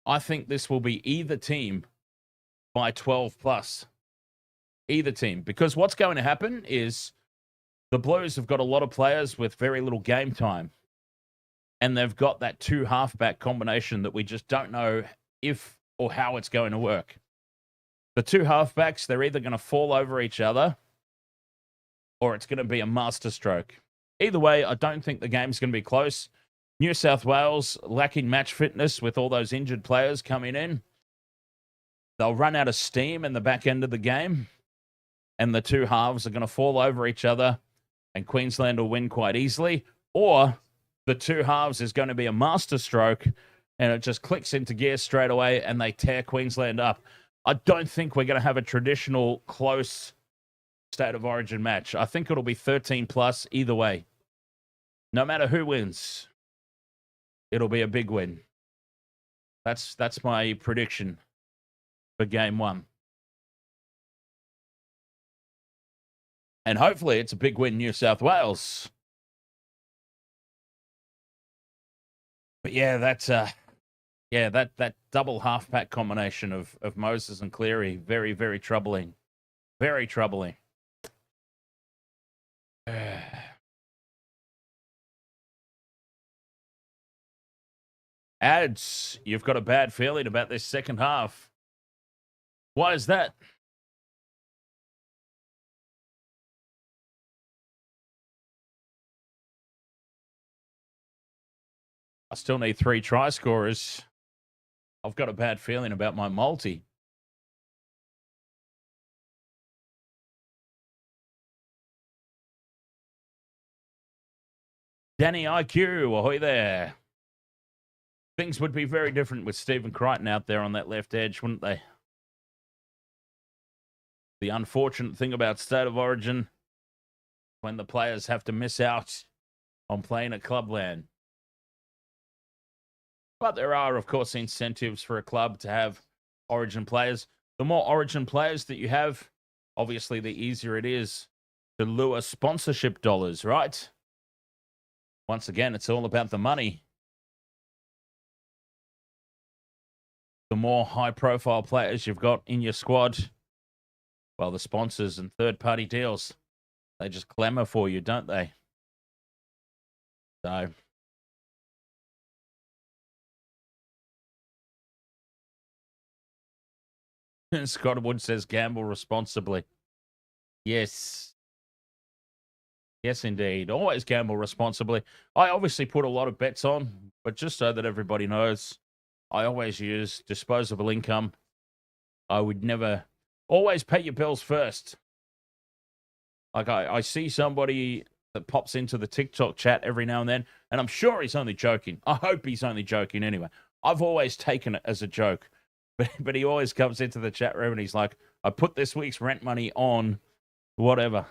I think this will be either team by 12+. Either team. Because what's going to happen is the Blues have got a lot of players with very little game time. And they've got that two halfback combination that we just don't know if or how it's going to work. The two halfbacks, they're either going to fall over each other or it's going to be a masterstroke. Either way, I don't think the game's going to be close. New South Wales lacking match fitness with all those injured players coming in. They'll run out of steam in the back end of the game. And the two halves are going to fall over each other. And Queensland will win quite easily. Or the two halves is going to be a masterstroke and it just clicks into gear straight away and they tear Queensland up. I don't think we're going to have a traditional close State of Origin match. I think it'll be 13+ either way. No matter who wins, it'll be a big win. That's my prediction for game one. And hopefully it's a big win, New South Wales. But yeah, that double halfback combination of Moses and Cleary, very, very troubling. Very troubling. Ads, you've got a bad feeling about this second half. Why is that? I still need 3 try scorers. I've got a bad feeling about my multi. Danny IQ, ahoy there. Things would be very different with Stephen Crichton out there on that left edge, wouldn't they? The unfortunate thing about State of Origin, when the players have to miss out on playing at Clubland. But there are, of course, incentives for a club to have origin players. The more origin players that you have, obviously, the easier it is to lure sponsorship dollars, right? Once again, it's all about the money. The more high-profile players you've got in your squad, well, the sponsors and third-party deals, they just clamor for you, don't they? So, Scott Wood says gamble responsibly. Yes. Yes, indeed. Always gamble responsibly. I obviously put a lot of bets on, but just so that everybody knows, I always use disposable income. I would never... Always pay your bills first. Like, I see somebody that pops into the TikTok chat every now and then, and I'm sure he's only joking. I hope he's only joking anyway. I've always taken it as a joke. But he always comes into the chat room and he's like, I put this week's rent money on whatever.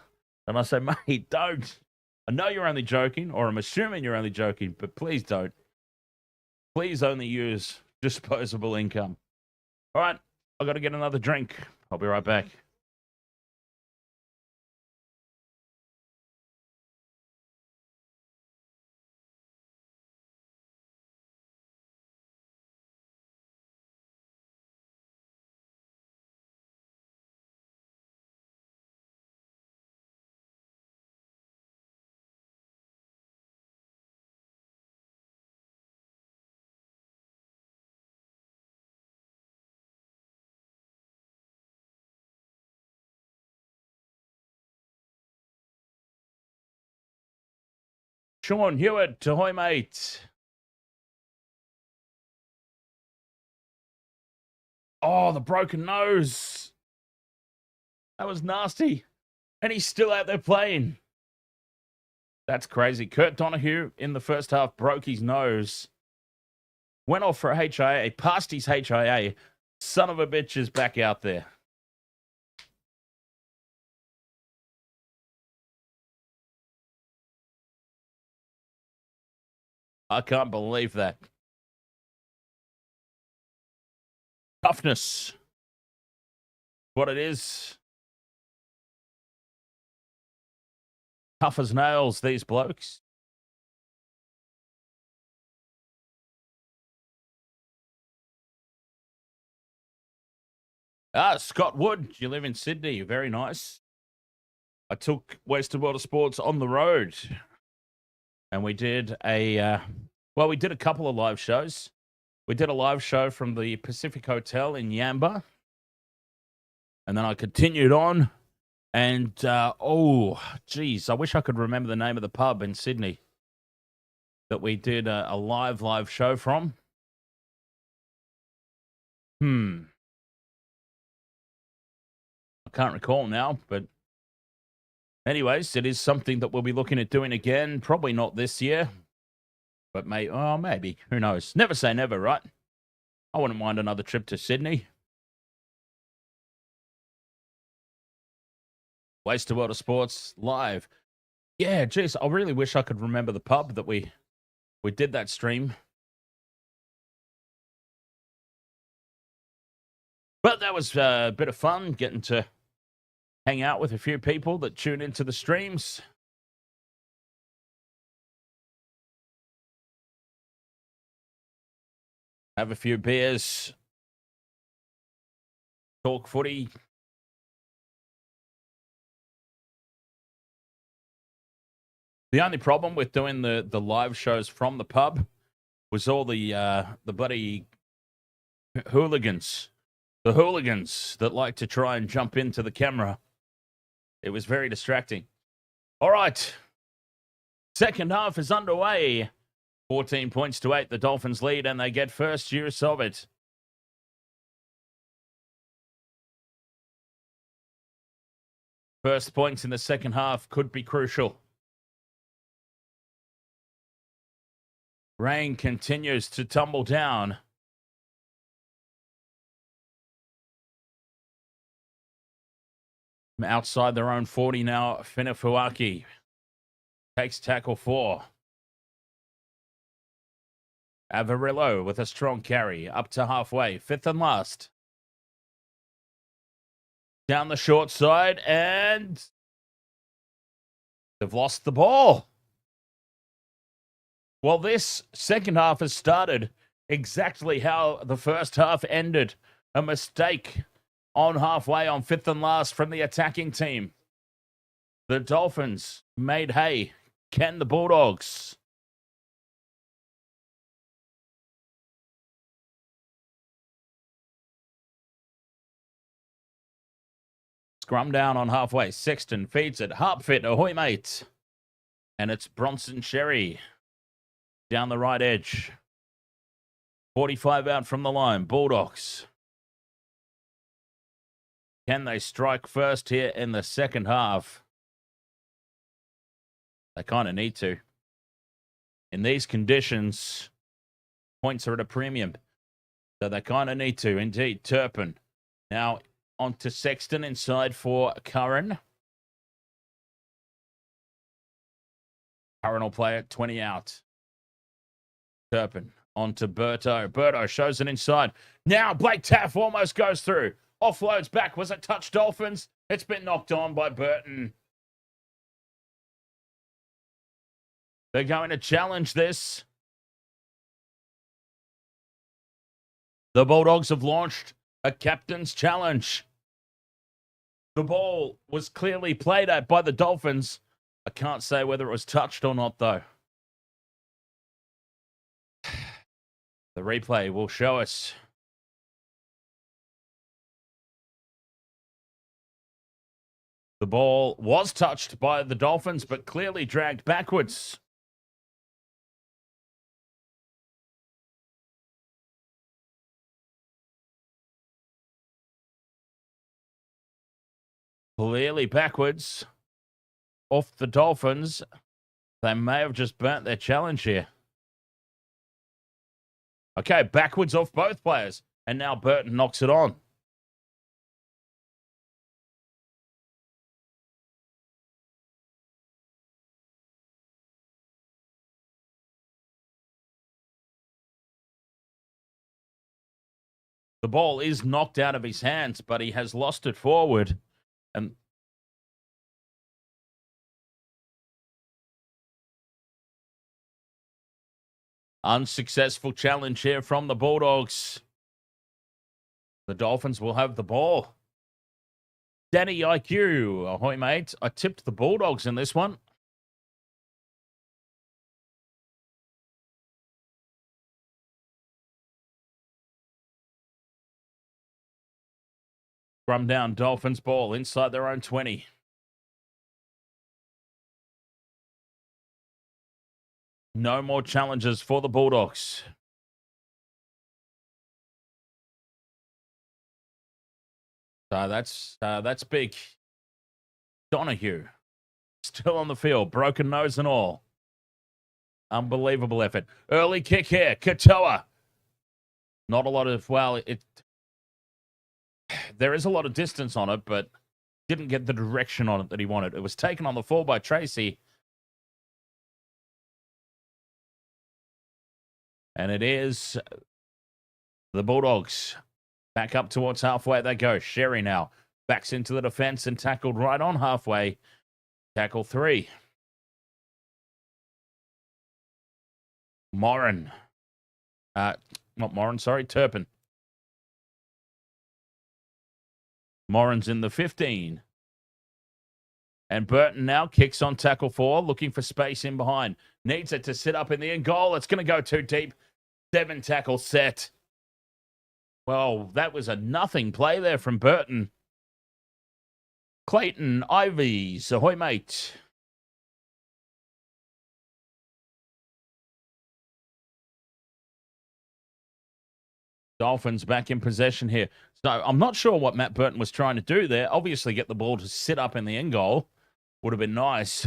And I say, mate, don't. I know you're only joking, or I'm assuming you're only joking, but please don't. Please only use disposable income. All right, I've got to get another drink. I'll be right back. Sean Hewitt, ahoy, mate. Oh, the broken nose. That was nasty. And he's still out there playing. That's crazy. Kurt Donahue in the first half broke his nose. Went off for a HIA, passed his HIA. Son of a bitch is back out there. I can't believe that. Toughness. What it is. Tough as nails, these blokes. Scott Wood, you live in Sydney. Very nice. I took Western World of Sports on the road. And we did we did a couple of live shows. We did a live show from the Pacific Hotel in Yamba. And then I continued on. And, I wish I could remember the name of the pub in Sydney that we did a live show from. I can't recall now, but anyways, it is something that we'll be looking at doing again. Probably not this year, but maybe. Who knows? Never say never, right? I wouldn't mind another trip to Sydney. Waste of World of Sports live. Yeah, geez, I really wish I could remember the pub that we did that stream. But that was a bit of fun getting to hang out with a few people that tune into the streams. Have a few beers. Talk footy. The only problem with doing the live shows from the pub was all the bloody hooligans. The hooligans that like to try and jump into the camera. It was very distracting. All right. Second half is underway. 14 points to 8. The Dolphins lead, and they get first use of it. First points in the second half could be crucial. Rain continues to tumble down. Outside their own 40 now, Feagai takes tackle 4. Avarillo with a strong carry up to halfway. Fifth and last. Down the short side, and they've lost the ball. Well, this second half has started exactly how the first half ended. A mistake on halfway on fifth and last from the attacking team. The Dolphins made hay. Can the Bulldogs? Scrum down on halfway. Sexton feeds it. Harpfit, ahoy, mate. And it's Bronson Sherry down the right edge. 45 out from the line. Bulldogs. Can they strike first here in the second half? They kind of need to. In these conditions, points are at a premium. So they kind of need to. Indeed, Turpin. Now on to Sexton inside for Curran. Curran will play it 20 out. Turpin on to Berto. Berto shows it inside. Now Blake Taff almost goes through. Offloads back. Was it touch Dolphins? It's been knocked on by Burton. They're going to challenge this. The Bulldogs have launched a captain's challenge. The ball was clearly played at by the Dolphins. I can't say whether it was touched or not, though. The replay will show us. The ball was touched by the Dolphins, but clearly dragged backwards. Clearly backwards. Off the Dolphins. They may have just burnt their challenge here. Okay, backwards off both players. And now Burton knocks it on. The ball is knocked out of his hands, but he has lost it forward. And unsuccessful challenge here from the Bulldogs. The Dolphins will have the ball. Danny IQ, ahoy, mate. I tipped the Bulldogs in this one. Scrum down, Dolphins ball inside their own 20. No more challenges for the Bulldogs. So that's big. Donahue still on the field, broken nose and all. Unbelievable effort. Early kick here, Katoa. Not a lot of, well, there is a lot of distance on it, but didn't get the direction on it that he wanted. It was taken on the fall by Tracy. And it is the Bulldogs. Back up towards halfway they go. Sherry now backs into the defense and tackled right on halfway. Tackle 3. Morin. Not Morin, sorry, Turpin. Morin's in the 15. And Burton now kicks on tackle 4, looking for space in behind. Needs it to sit up in the end goal. It's going to go too deep. 7 tackle set. Well, that was a nothing play there from Burton. Clayton Ivies, ahoy, mate. Dolphins back in possession here. So I'm not sure what Matt Burton was trying to do there. Obviously get the ball to sit up in the end goal. Would have been nice.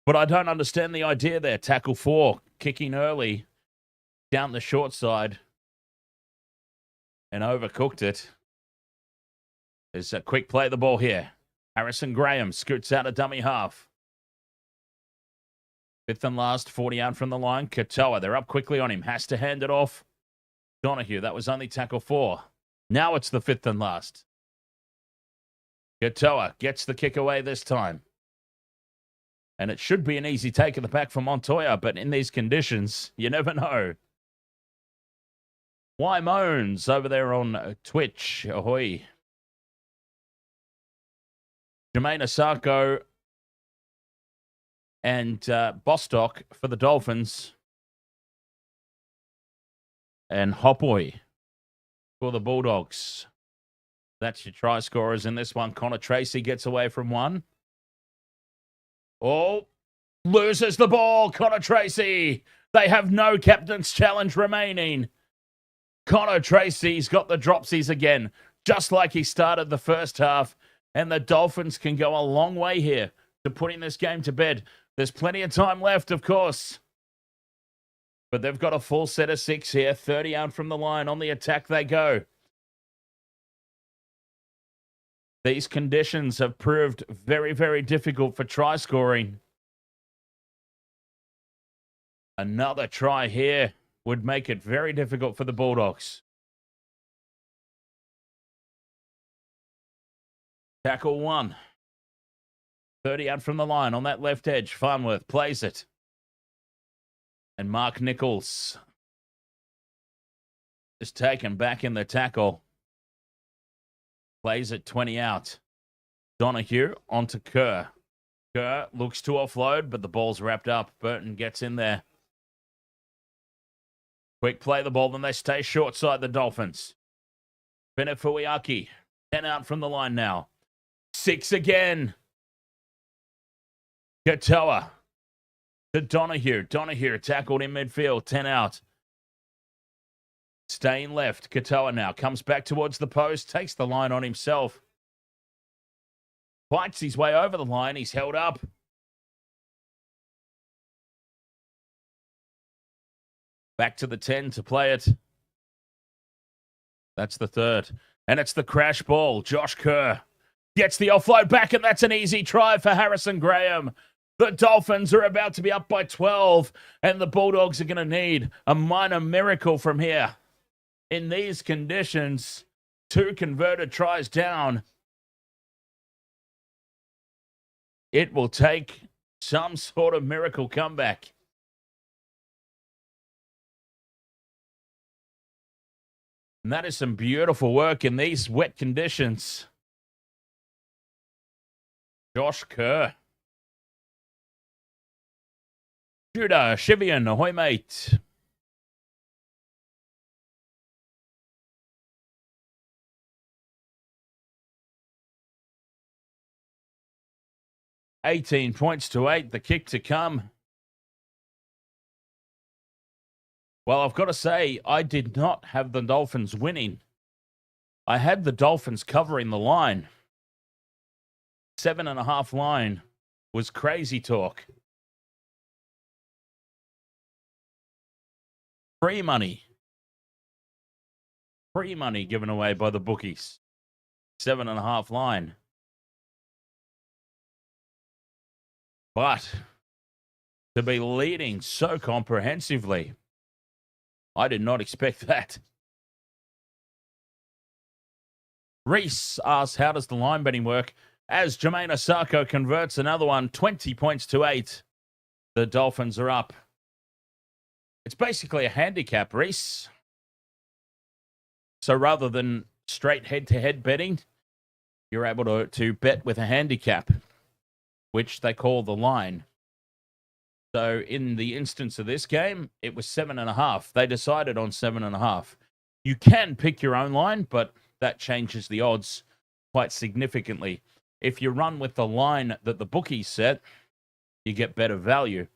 But I don't understand the idea there. Tackle 4, kicking early down the short side. And overcooked it. There's a quick play of the ball here. Harrison Graham scoots out a dummy half. Fifth and last, 40 out from the line. Katoa, they're up quickly on him. Has to hand it off. Donahue, that was only tackle 4. Now it's the fifth and last. Katoa gets the kick away this time. And it should be an easy take at the back for Montoya, but in these conditions, you never know. Why Moans over there on Twitch. Ahoy. Jermaine Asako and Bostock for the Dolphins. And Hopboy for the Bulldogs. That's your try scorers in this one. Connor Tracy gets away from one. Oh, loses the ball. Connor Tracy. They have no captain's challenge remaining. Connor Tracy's got the dropsies again, just like he started the first half. And the Dolphins can go a long way here to putting this game to bed. There's plenty of time left, of course. But they've got a full set of 6 here. 30 out from the line. On the attack they go. These conditions have proved very, very difficult for try scoring. Another try here would make it very difficult for the Bulldogs. Tackle 1. 30 out from the line on that left edge. Farnworth plays it. And Mark Nichols is taken back in the tackle. Plays it 20 out. Donahue onto Kerr. Kerr looks to offload, but the ball's wrapped up. Burton gets in there. Quick play the ball, then they stay short side the Dolphins. Bennett Fuiaki. 10 out from the line now. 6 again. Katoa to Donahue. Donahue tackled in midfield. 10 out. Staying left. Katoa now comes back towards the post. Takes the line on himself. Fights his way over the line. He's held up. Back to the 10 to play it. That's the third. And it's the crash ball. Josh Kerr gets the offload back, and that's an easy try for Harrison Graham. The Dolphins are about to be up by 12, and the Bulldogs are going to need a minor miracle from here. In these conditions, 2 converted tries down. It will take some sort of miracle comeback. And that is some beautiful work in these wet conditions. Josh Kerr. Judah Shivian, ahoy mate. $18 points to 8, the kick to come. Well, I've got to say, I did not have the Dolphins winning. I had the Dolphins covering the line. 7.5 line was crazy talk. Free money. Free money given away by the bookies. 7.5 line. But to be leading so comprehensively, I did not expect that. Reese asks, how does the line betting work? As Jermaine Asako converts another one, 20 points to 8. The Dolphins are up. It's basically a handicap, Reese. So rather than straight head-to-head betting, you're able to bet with a handicap, which they call the line. So in the instance of this game, it was 7.5. They decided on 7.5. You can pick your own line, but that changes the odds quite significantly. If you run with the line that the bookies set, you get better value.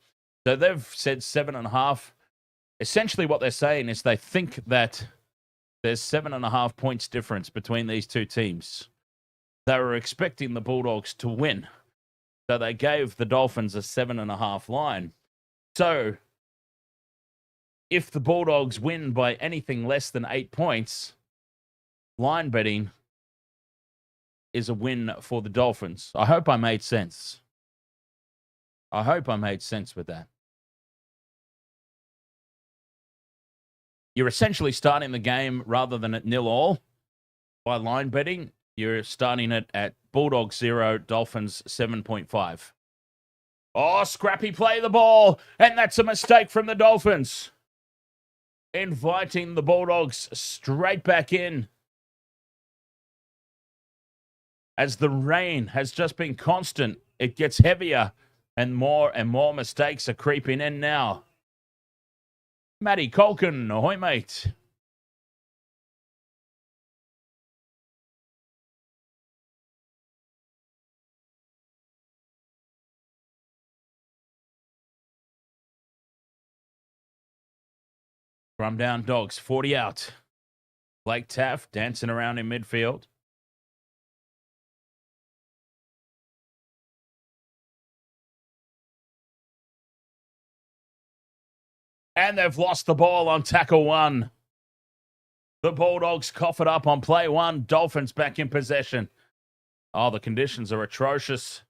So they've said 7.5. Essentially what they're saying is they think that there's 7.5 points difference between these two teams. They were expecting the Bulldogs to win. So they gave the Dolphins a 7.5 line. So if the Bulldogs win by anything less than 8 points, line betting is a win for the Dolphins. I hope I made sense. I hope I made sense with that. you're essentially starting the game rather than at 0-all by line betting. You're starting it at Bulldogs 0, Dolphins 7.5. Oh, Scrappy play the ball, and that's a mistake from the Dolphins. Inviting the Bulldogs straight back in. As the rain has just been constant, it gets heavier and more mistakes are creeping in now. Matty Colkin, ahoy mate. Scrum down, Dogs, 40 out. Blake Taff dancing around in midfield. And they've lost the ball on tackle 1. The Bulldogs cough it up on play 1. Dolphins back in possession. Oh, the conditions are atrocious.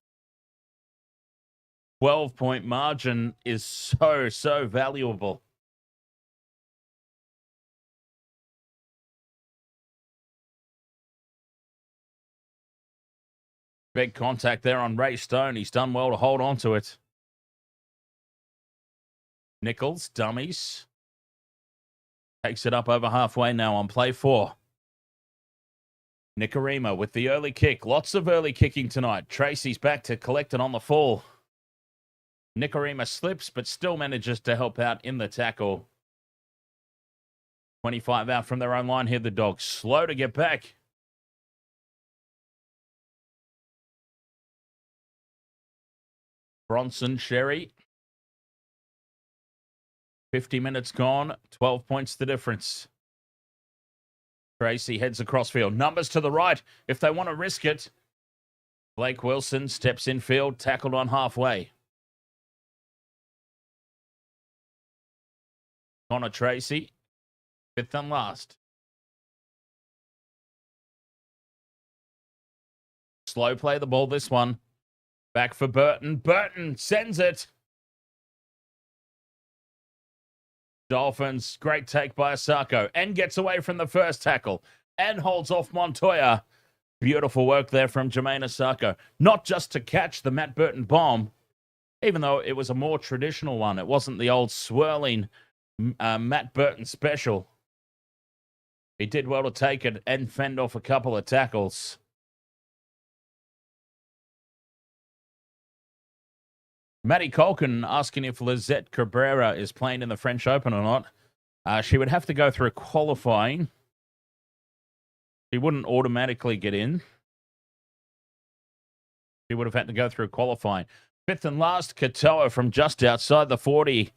12-point margin is so valuable. Big contact there on Ray Stone. He's done well to hold on to it. Nichols, dummies. Takes it up over halfway now on play 4. Nicarima with the early kick. Lots of early kicking tonight. Tracy's back to collect it on the fall. Nicarima slips, but still manages to help out in the tackle. 25 out from their own line here, the Dogs. Slow to get back. Bronson, Sherry. 50 minutes gone. 12 points the difference. Tracy heads across field. Numbers to the right if they want to risk it. Blake Wilson steps in field, tackled on halfway. Connor Tracy, 5th and last. Slow play the ball, this one. Back for Burton. Burton sends it. Dolphins, great take by Asako, and gets away from the first tackle and holds off Montoya. Beautiful work there from Jermaine Asako. Not just to catch the Matt Burton bomb, even though it was a more traditional one. It wasn't the old swirling Matt Burton special. He did well to take it and fend off a couple of tackles. Matty Colkin asking if Lizette Cabrera is playing in the French Open or not. She would have to go through qualifying. She wouldn't automatically get in. She would have had to go through qualifying. 5th and last, Katoa from just outside the 40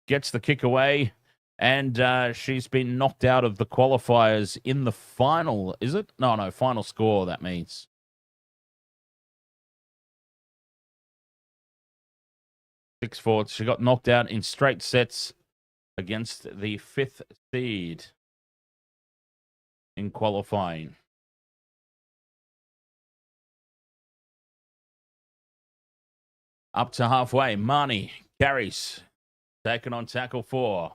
gets the kick away. And she's been knocked out of the qualifiers in the final, is it? No, final score, that means. Six-fourths. She got knocked out in straight sets against the 5th seed in qualifying. Up to halfway. Marnie carries. Taken on tackle 4.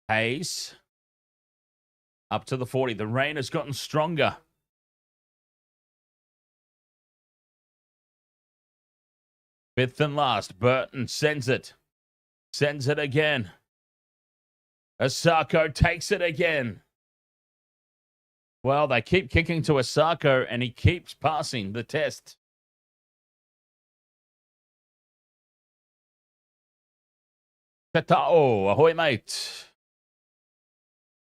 Hayes. Up to the 40. The rain has gotten stronger. Fifth and last. Burton sends it. Sends it again. Asako takes it again. Well, they keep kicking to Asako, and he keeps passing the test. Tatao, ahoy, mate.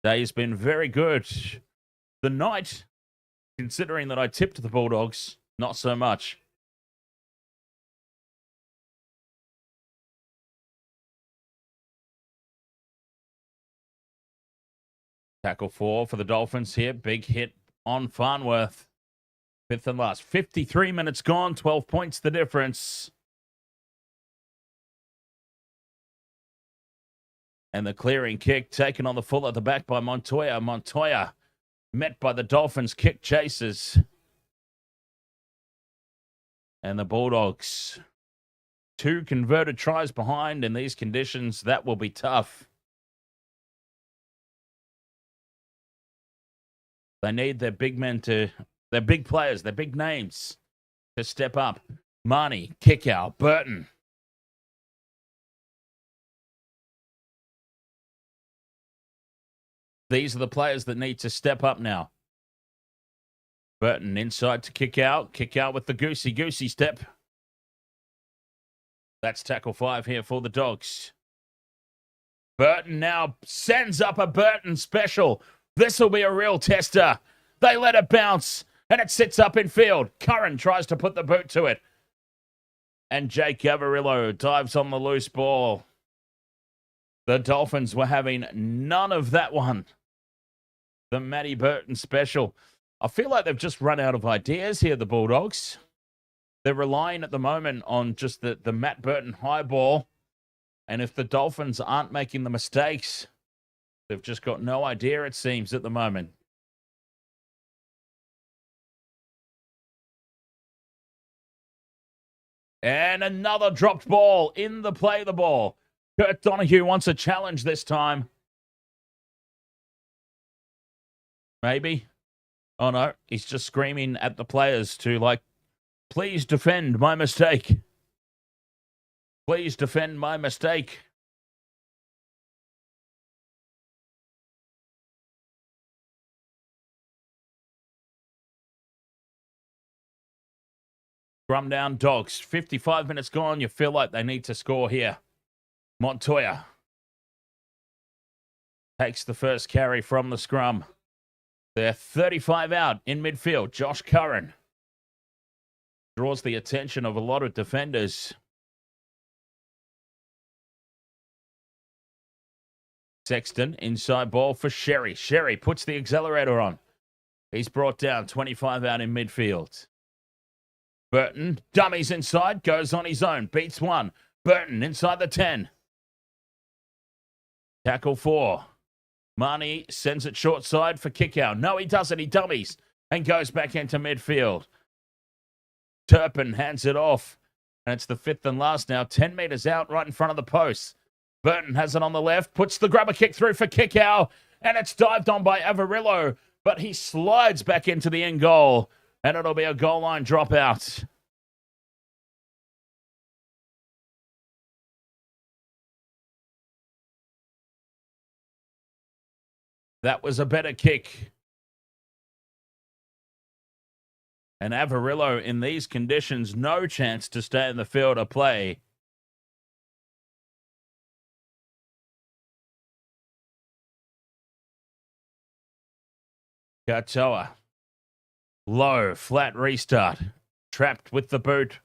Day's been very good. The night, considering that I tipped the Bulldogs, not so much. Tackle 4 for the Dolphins here. Big hit on Farnworth. 5th and last. 53 minutes gone. 12 points the difference. And the clearing kick taken on the full at the back by Montoya. Montoya met by the Dolphins kick chasers. And the Bulldogs 2 converted tries behind in these conditions. That will be tough. They need their big men their big players, their big names to step up. Marnie, kick out, Burton. These are the players that need to step up now. Burton inside to kick out with the goosey step. That's tackle 5 here for the Dogs. Burton now sends up a Burton special. This will be a real tester. They let it bounce, and it sits up in field. Curran tries to put the boot to it. And Jake Gavarillo dives on the loose ball. The Dolphins were having none of that one. The Matty Burton special. I feel like they've just run out of ideas here, the Bulldogs. They're relying at the moment on just the Matt Burton high ball. And if the Dolphins aren't making the mistakes, they've just got no idea, it seems, at the moment. And another dropped ball in the play the ball. Kurt Donahue wants a challenge this time. Maybe. Oh, no. He's just screaming at the players to, like, please defend my mistake. Please defend my mistake. Scrum down, Dogs. 55 minutes gone. You feel like they need to score here. Montoya takes the first carry from the scrum. They're 35 out in midfield. Josh Curran draws the attention of a lot of defenders. Sexton, inside ball for Sherry. Sherry puts the accelerator on. He's brought down, 25 out in midfield. Burton, dummies inside, goes on his own, beats one. Burton inside the 10. Tackle 4. Marnie sends it short side for kick out. No, he doesn't. He dummies and goes back into midfield. Turpin hands it off. And it's the 5th and last now. 10 metres out right in front of the post. Burton has it on the left. Puts the grubber kick through for kick out. And it's dived on by Avarillo. But he slides back into the end goal. And it'll be a goal line dropout. That was a better kick. And Avarillo, in these conditions, no chance to stay in the field of play. Katoa. Low, flat restart. Trapped with the boot.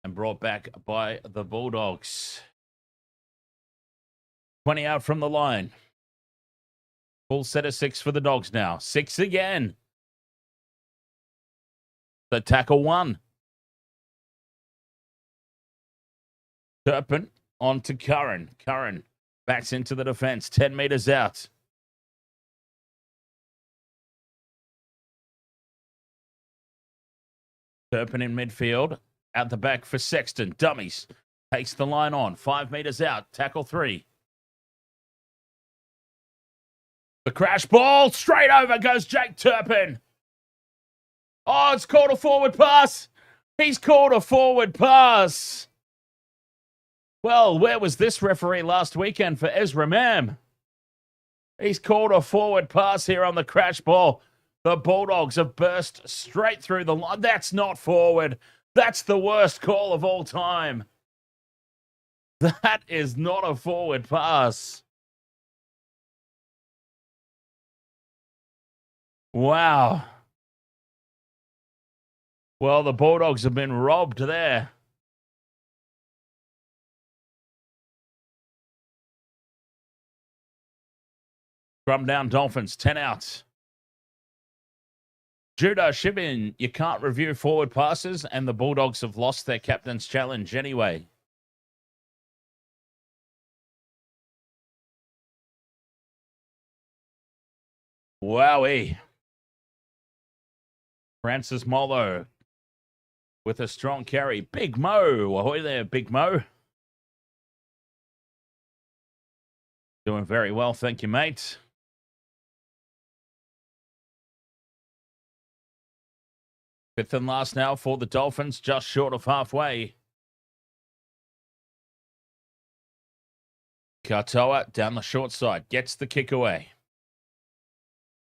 And brought back by the Bulldogs. 20 out from the line. Full set of 6 for the Dogs now. 6 again. The tackle 1. Turpin on to Curran. Curran backs into the defense. 10 metres out. Turpin in midfield. Out the back for Sexton. Dummies. Takes the line on. 5 metres out. Tackle 3. The crash ball, straight over goes Jake Turpin. Oh, it's called a forward pass. He's called a forward pass. Well, where was this referee last weekend for Ezra Mam? He's called a forward pass here on the crash ball. The Bulldogs have burst straight through the line. That's not forward. That's the worst call of all time. That is not a forward pass. Wow. Well, the Bulldogs have been robbed there. Scrum down Dolphins, 10 outs. Judah Shibin, you can't review forward passes, and the Bulldogs have lost their captain's challenge anyway. Wowee. Francis Molo with a strong carry. Big Mo. Ahoy there, Big Mo. Doing very well, thank you, mate. Fifth and last now for the Dolphins, just short of halfway. Katoa down the short side, gets the kick away.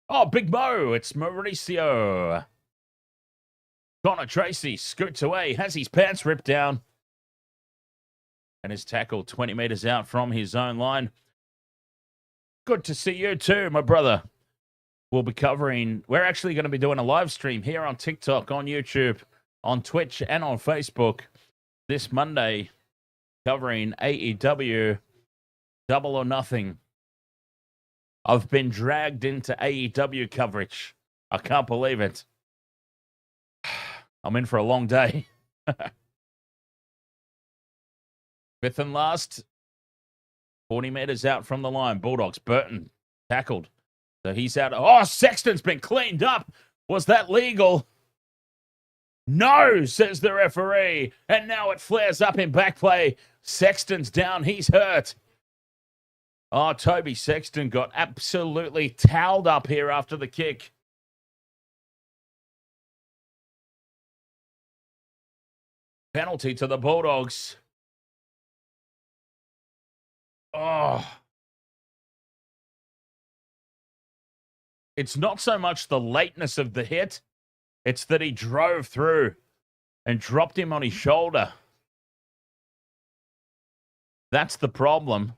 Oh, Big Mo, it's Mauricio. Connor Tracy scoots away, has his pants ripped down. And is tackled 20 meters out from his own line. Good to see you too, my brother. We'll be covering, we're actually going to be doing a live stream here on TikTok, on YouTube, on Twitch, and on Facebook this Monday, covering AEW Double or Nothing. I've been dragged into AEW coverage. I can't believe it. I'm in for a long day. Fifth and last, 40 meters out from the line. Bulldogs, Burton, tackled. So he's out. Oh, Sexton's been cleaned up. Was that legal? No, says the referee. And now it flares up in back play. Sexton's down. He's hurt. Oh, Toby Sexton got absolutely towelled up here after the kick. Penalty to the Bulldogs. Oh. It's not so much the lateness of the hit. It's that he drove through and dropped him on his shoulder. That's the problem.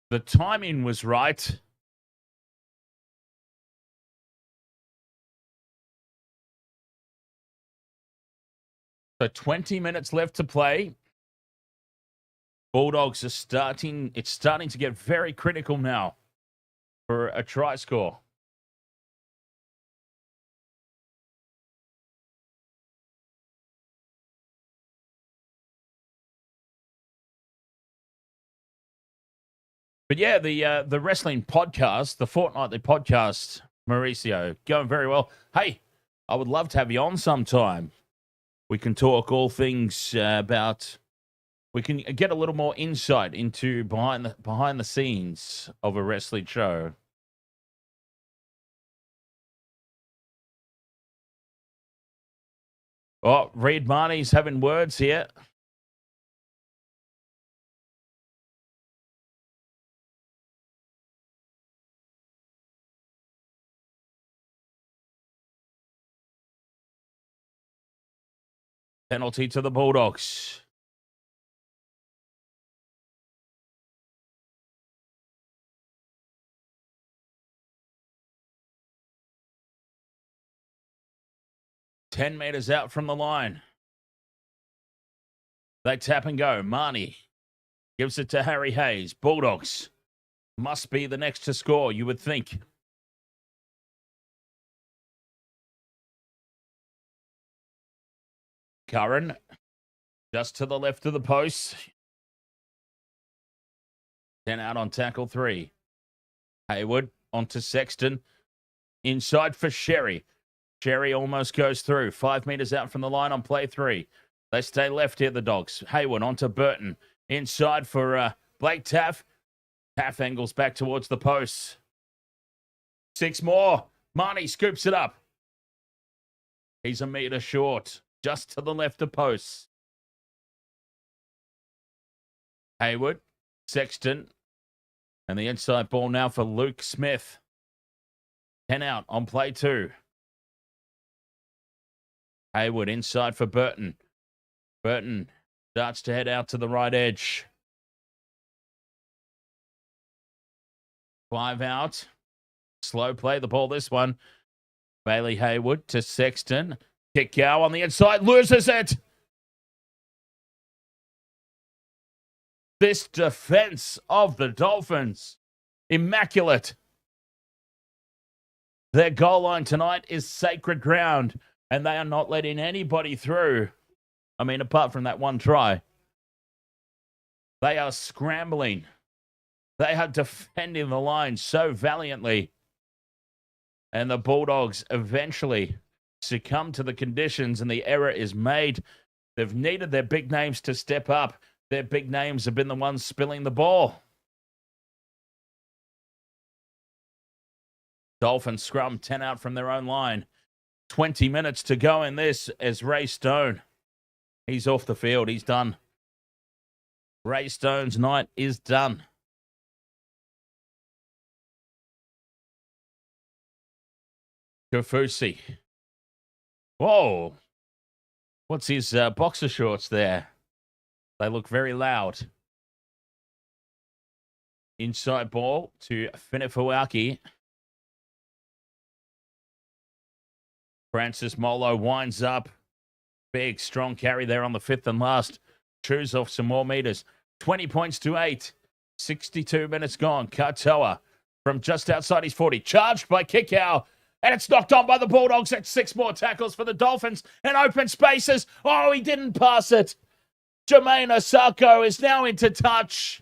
The timing was right. So 20 minutes left to play. Bulldogs are starting, it's starting to get very critical now for a try score. But yeah, the wrestling podcast, the fortnightly podcast, Mauricio, going very well. Hey, I would love to have you on sometime. We can talk all things about. We can get a little more insight into behind the scenes of a wrestling show. Oh, Reed Marnie's having words here. Penalty to the Bulldogs. Ten meters out from the line. They tap and go. Marnie gives it to Harry Hayes. Bulldogs must be the next to score, you would think. Curran, just to the left of the post. 10 out on tackle 3. Hayward onto Sexton. Inside for Sherry. Sherry almost goes through. 5 meters out from the line on play 3. They stay left here, the Dogs. Hayward onto Burton. Inside for Blake Taff. Taff angles back towards the posts. 6 more. Marnie scoops it up. He's a meter short. Just to the left of posts. Hayward. Sexton. And the inside ball now for Luke Smith. 10 out on play 2. Hayward inside for Burton. Burton starts to head out to the right edge. 5 out. Slow play the ball this one. Bailey Hayward to Sexton. Kick on the inside. Loses it. This defense of the Dolphins. Immaculate. Their goal line tonight is sacred ground. And they are not letting anybody through. I mean, apart from that one try. They are scrambling. They are defending the line so valiantly. And the Bulldogs eventually succumb to the conditions and the error is made. They've needed their big names to step up. Their big names have been the ones spilling the ball. Dolphins scrum 10 out from their own line. 20 minutes to go in this as Ray Stone. He's off the field. He's done. Ray Stone's night is done. Kafusi. Whoa. What's his boxer shorts there? They look very loud. Inside ball to Finufuaki. Francis Molo winds up. Big, strong carry there on the fifth and last. Chews off some more meters. 20 points to 8. 62 minutes gone. Katoa from just outside his 40. Charged by Kickoff. And it's knocked on by the Bulldogs. That's 6 more tackles for the Dolphins. And open spaces. Oh, he didn't pass it. Jermaine Osako is now into touch.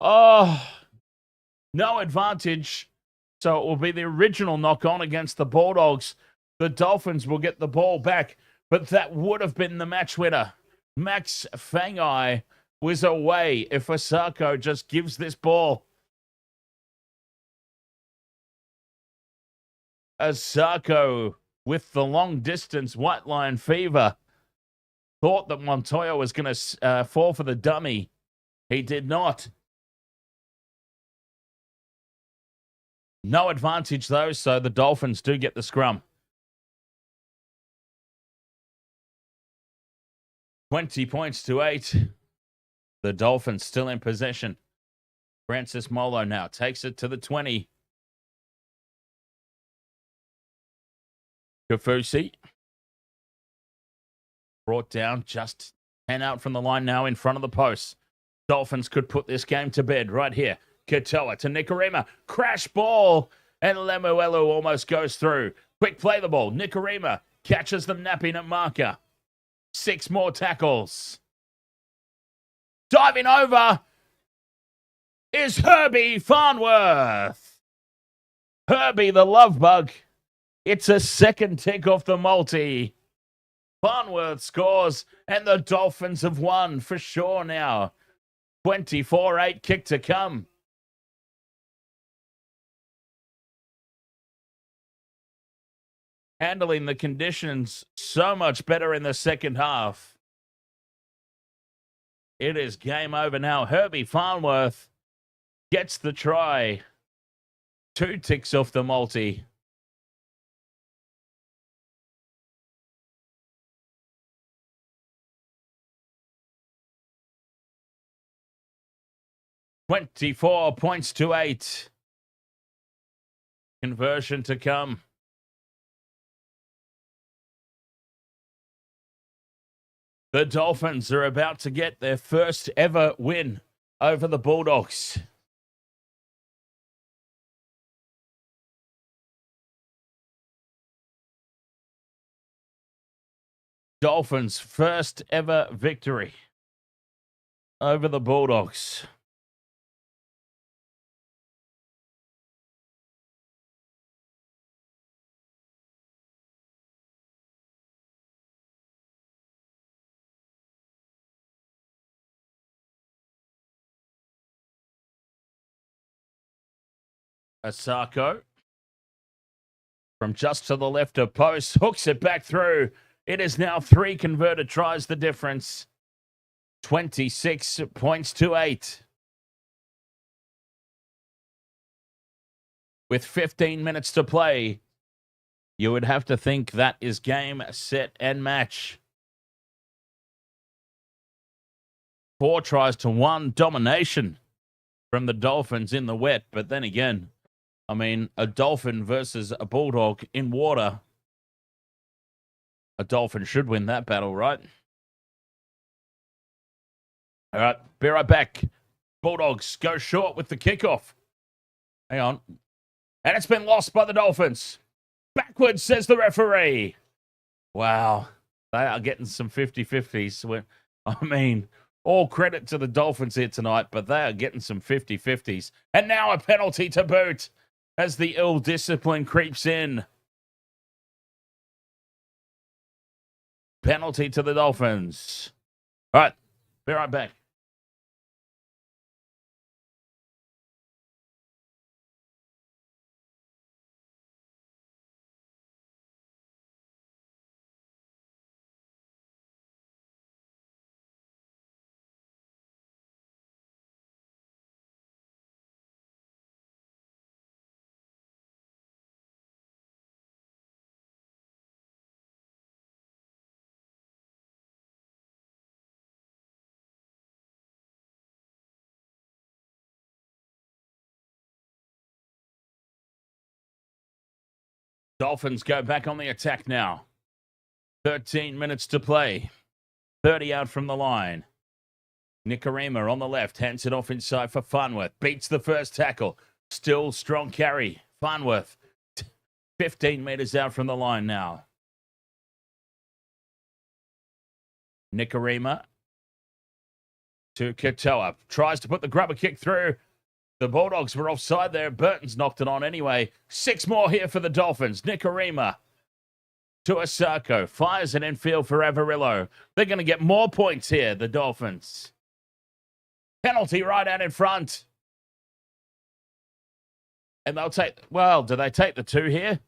Oh, no advantage. So it will be the original knock on against the Bulldogs. The Dolphins will get the ball back. But that would have been the match winner. Max Feagai was away if Osako just gives this ball. Osako with the long distance white line fever. Thought that Montoya was going to fall for the dummy. He did not. No advantage though, so the Dolphins do get the scrum. 20 points to 8. The Dolphins still in possession. Francis Molo now takes it to the 20. Kafusi. Brought down, just 10 out from the line now in front of the post. Dolphins could put this game to bed right here. Katoa to Nikorima. Crash ball. And Lemuelu almost goes through. Quick play the ball. Nikorima catches them napping at marker. 6 more tackles. Diving over is Herbie Farnworth. Herbie the love bug. It's a second tick off the multi. Farnworth scores, and the Dolphins have won for sure now. 24-8 kick to come. Handling the conditions so much better in the second half. It is game over now. Herbie Farnworth gets the try. 2 ticks off the multi. $24 points to 8. Conversion to come. The Dolphins are about to get their first ever win over the Bulldogs. Dolphins' first ever victory over the Bulldogs. Osako from just to the left of post, hooks it back through. It is now 3 converted tries, the difference. 26 points to 8. With 15 minutes to play, you would have to think that is game, set, and match. 4 tries to 1 domination from the Dolphins in the wet, but then again, I mean, a Dolphin versus a Bulldog in water. A Dolphin should win that battle, right? All right, be right back. Bulldogs go short with the kickoff. Hang on. And it's been lost by the Dolphins. Backwards, says the referee. Wow. They are getting some 50-50s. I mean, all credit to the Dolphins here tonight, but they are getting some 50-50s. And now a penalty to boot as the ill discipline creeps in. Penalty to the Dolphins. All right, be right back. Dolphins go back on the attack now. 13 minutes to play. 30 out from the line. Nicarima on the left, hands it off inside for Farnworth. Beats the first tackle. Still strong carry. Farnworth, 15 meters out from the line now. Nicarima to Katoa. Tries to put the grubber kick through. The Bulldogs were offside there. Burton's knocked it on anyway. 6 more here for the Dolphins. Nicarima to Asako. Fires it in field for Avarillo. They're going to get more points here, the Dolphins. Penalty right out in front. And they'll take, well, do they take the 2 here?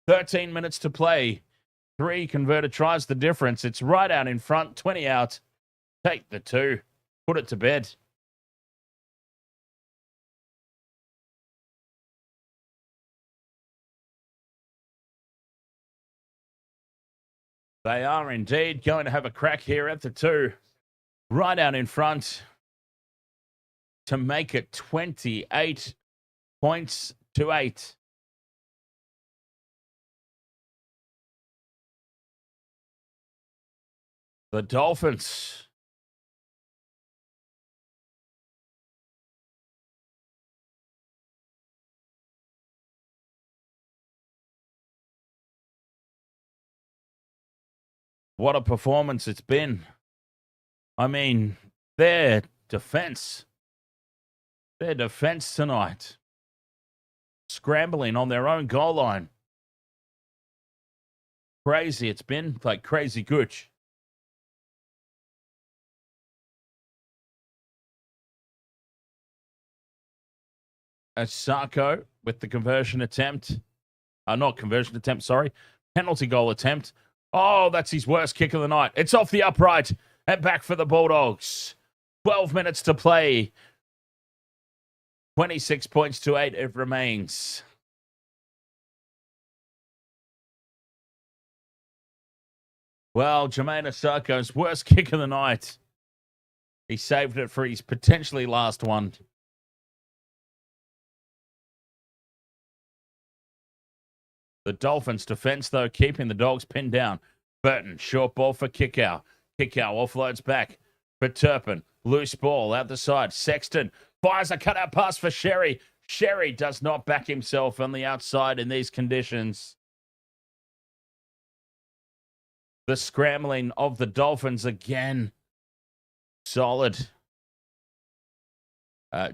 13 minutes to play. 3 converted tries, the difference. It's right out in front, 20 out. Take the 2. Put it to bed. They are indeed going to have a crack here at the 2. Right out in front to make it 28 points to 8. The Dolphins. What a performance it's been. I mean, their defense tonight, scrambling on their own goal line. Crazy it's been, like crazy good. Asako with the penalty goal attempt. Oh, that's his worst kick of the night. It's off the upright and back for the Bulldogs. 12 minutes to play. 26 points to 8 it remains. Well, Jermaine Asako's worst kick of the night. He saved it for his potentially last one. The Dolphins' defense, though, keeping the Dogs pinned down. Burton, short ball for Kickow. Kickow offloads back for Turpin. Loose ball out the side. Sexton fires a cutout pass for Sherry. Sherry does not back himself on the outside in these conditions. The scrambling of the Dolphins again. Solid.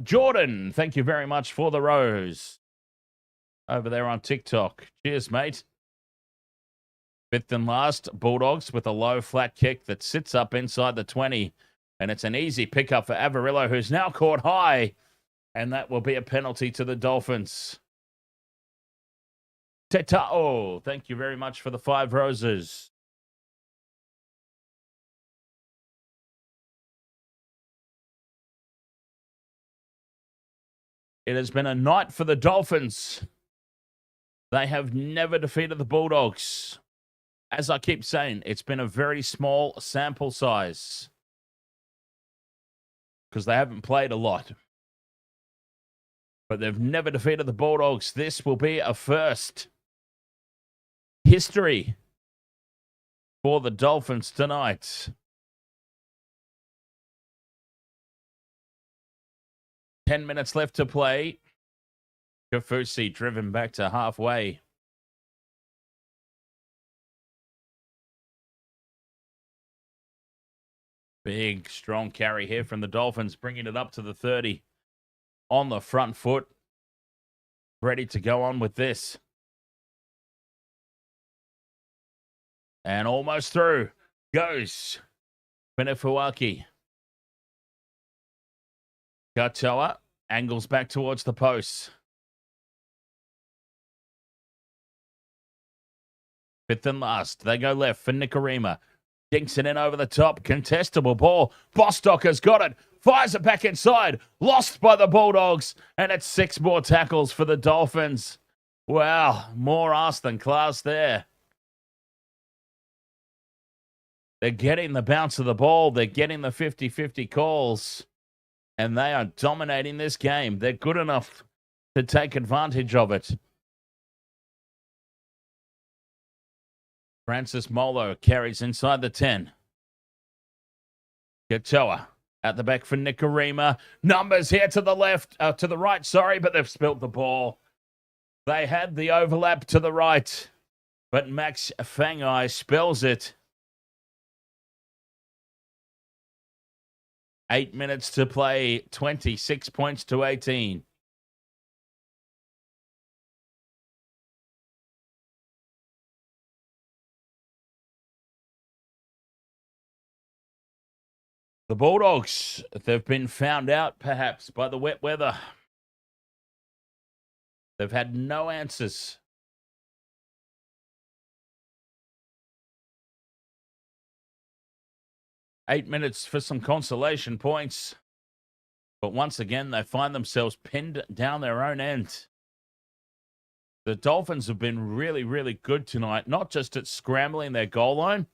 Jordan, thank you very much for the rose. Over there on TikTok. Cheers, mate. 5th and last, Bulldogs with a low flat kick that sits up inside the 20. And it's an easy pickup for Avarillo, who's now caught high. And that will be a penalty to the Dolphins. Tetao, thank you very much for the 5 roses. It has been a night for the Dolphins. They have never defeated the Bulldogs. As I keep saying, it's been a very small sample size because they haven't played a lot. But they've never defeated the Bulldogs. This will be a first. History for the Dolphins tonight. 10 minutes left to play. Kafusi driven back to halfway. Big, strong carry here from the Dolphins, bringing it up to the 30. On the front foot. Ready to go on with this. And almost through goes Penefuaki. Katoa angles back towards the post. Fifth and last. They go left for Nikorima. Dinks it in over the top. Contestable ball. Bostock has got it. Fires it back inside. Lost by the Bulldogs. And it's 6 more tackles for the Dolphins. Wow. More ass than class there. They're getting the bounce of the ball. They're getting the 50-50 calls. And they are dominating this game. They're good enough to take advantage of it. Francis Molo carries inside the 10. Katoa at the back for Nikorima. Numbers here to the left, to the right, sorry, but they've spilt the ball. They had the overlap to the right, but Max Feagai spells it. 8 minutes to play, 26 points to 18. The Bulldogs, they've been found out perhaps by the wet weather. They've had no answers. Eight minutes for some consolation points. But once again, they find themselves pinned down their own end. The Dolphins have been really, really good tonight, not just at scrambling their goal line.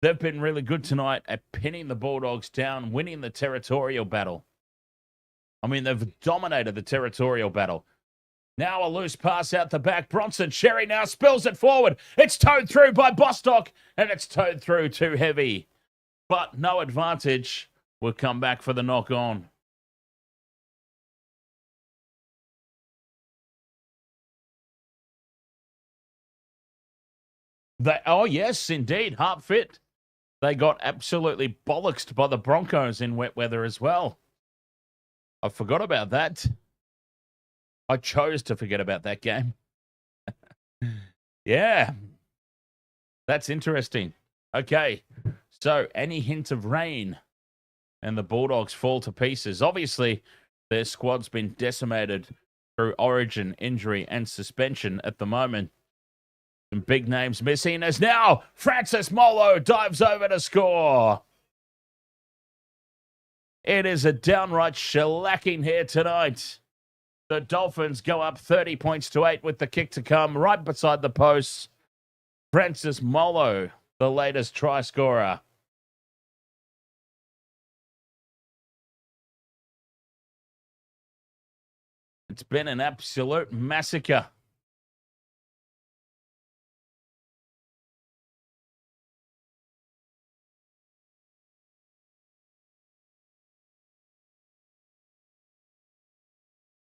They've been really good tonight at pinning the Bulldogs down, winning the territorial battle. I mean, they've dominated the territorial battle. Now a loose pass out the back. Bronson Sherry now spills it forward. It's towed through by Bostock, and it's towed through too heavy. But no advantage. We'll come back for the knock on. Oh, yes, indeed. Heart fit. They got absolutely bollocksed by the Broncos in wet weather as well. I forgot about that. I chose to forget about that game. Yeah. That's interesting. Okay. So, any hint of rain and the Bulldogs fall to pieces. Obviously, their squad's been decimated through origin, injury, and suspension at the moment. Some big names missing as now Francis Molo dives over to score. It is a downright shellacking here tonight. The Dolphins go up 30 points to 8 with the kick to come right beside the post. Francis Molo, the latest try scorer. It's been an absolute massacre.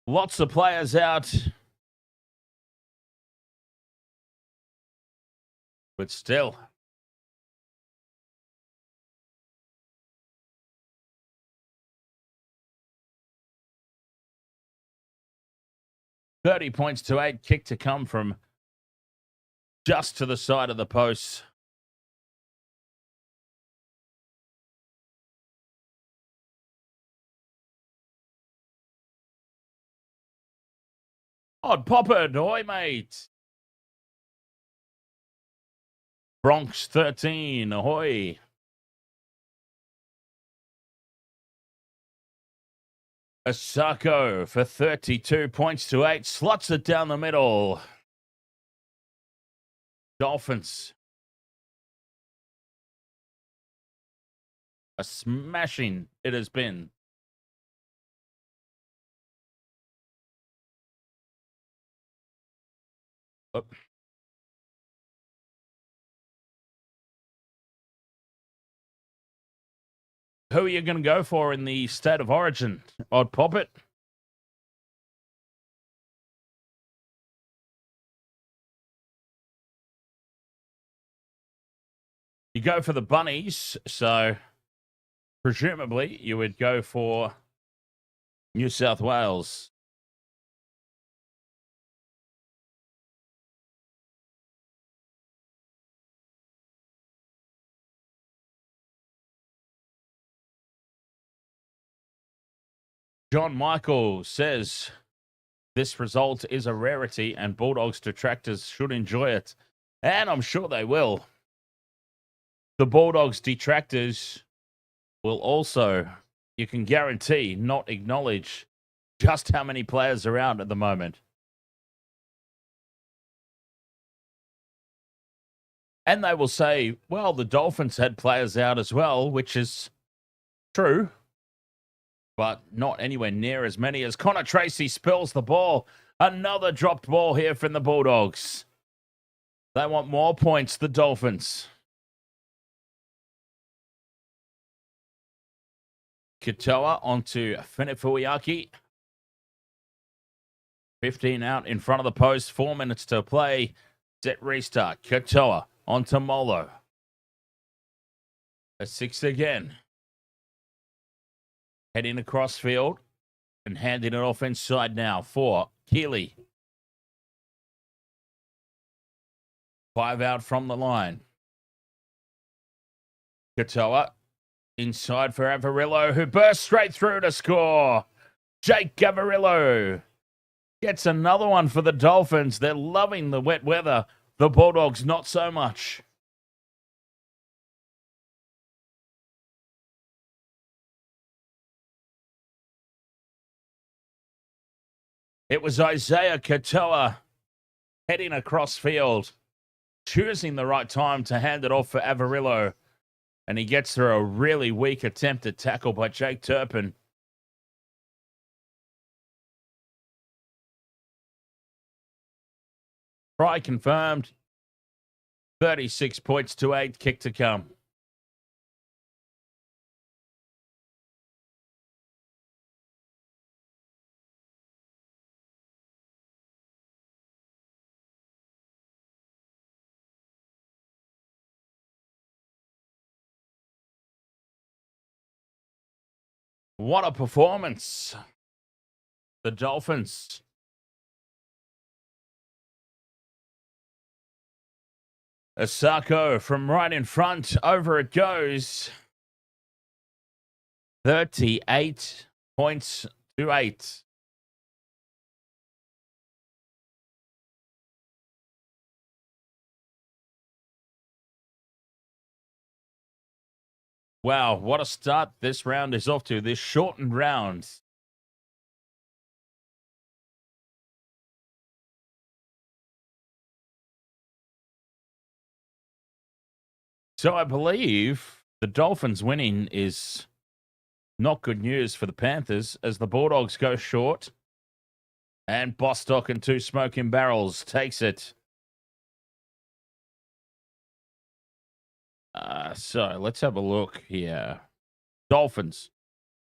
Lots of players out. But still. $30 points to 8. Kick to come from just to the side of the post. Odd popper, oi, mate. Bronx 13, ahoy. Asako for 32 points to 8. Slots it down the middle. Dolphins. A smashing it has been. Oh. Who are you going to go for in the state of origin? Odd Poppet? You go for the Bunnies, so presumably you would go for New South Wales. John Michael says this result is a rarity and Bulldogs detractors should enjoy it. And I'm sure they will. The Bulldogs detractors will also, you can guarantee, not acknowledge just how many players are out at the moment. And they will say, well, the Dolphins had players out as well, which is true, but not anywhere near as many as Connor Tracy spills the ball. Another dropped ball here from the Bulldogs. They want more points, the Dolphins. Katoa onto Feagai. 15 out in front of the post. 4 minutes to play. Set restart. Katoa onto Molo. A 6 again. Heading across field and handing it off inside now for Keeley. 5 out from the line. Katoa inside for Averillo, who bursts straight through to score. Jake Averillo gets another one for the Dolphins. They're loving the wet weather. The Bulldogs, not so much. It was Isaiah Katoa heading across field, choosing the right time to hand it off for Averillo. And he gets through a really weak attempted tackle by Jake Turpin. Try confirmed. 36 points to 8. Kick to come. What a performance. The Dolphins. Asako from right in front. Over it goes. 38 points to 8. Wow, what a start this round is off to. This shortened round. So I believe the Dolphins winning is not good news for the Panthers as the Bulldogs go short. And Bostock and 2 Smoking Barrels takes it. So let's have a look here. Dolphins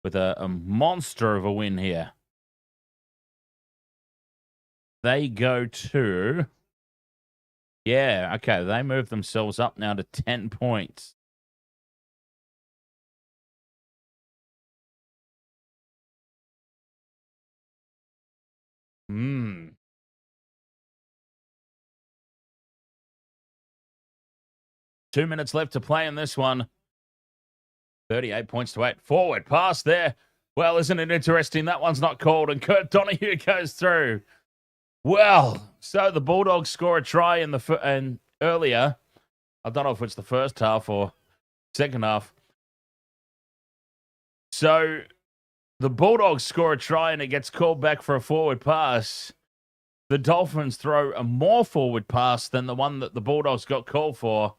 with a monster of a win here. They go to... Yeah, okay, they move themselves up now to 10 points. Hmm. Two minutes left to play in this one. 38 points to 8. Forward pass there. Well, isn't it interesting? That one's not called, and Kurt Donahue goes through. Well, so the Bulldogs score a try in earlier. I don't know if it's the first half or second half. So the Bulldogs score a try and it gets called back for a forward pass. The Dolphins throw a more forward pass than the one that the Bulldogs got called for.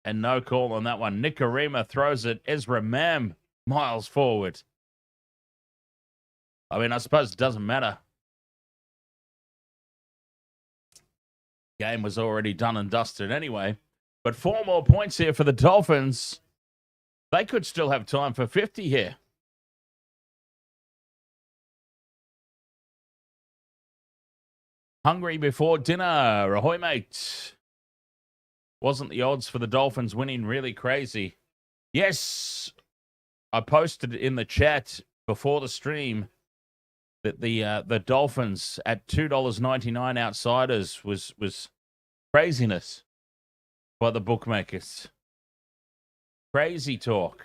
And no call on that one. Nicarima throws it. Ezra Mam miles forward. I mean, I suppose it doesn't matter. Game was already done and dusted anyway. But 4 more points here for the Dolphins. They could still have time for 50 here. Hungry before dinner. Ahoy, mate. Wasn't the odds for the Dolphins winning really crazy? Yes, I posted in the chat before the stream that the Dolphins at $2.99 outsiders was craziness by the bookmakers. Crazy talk.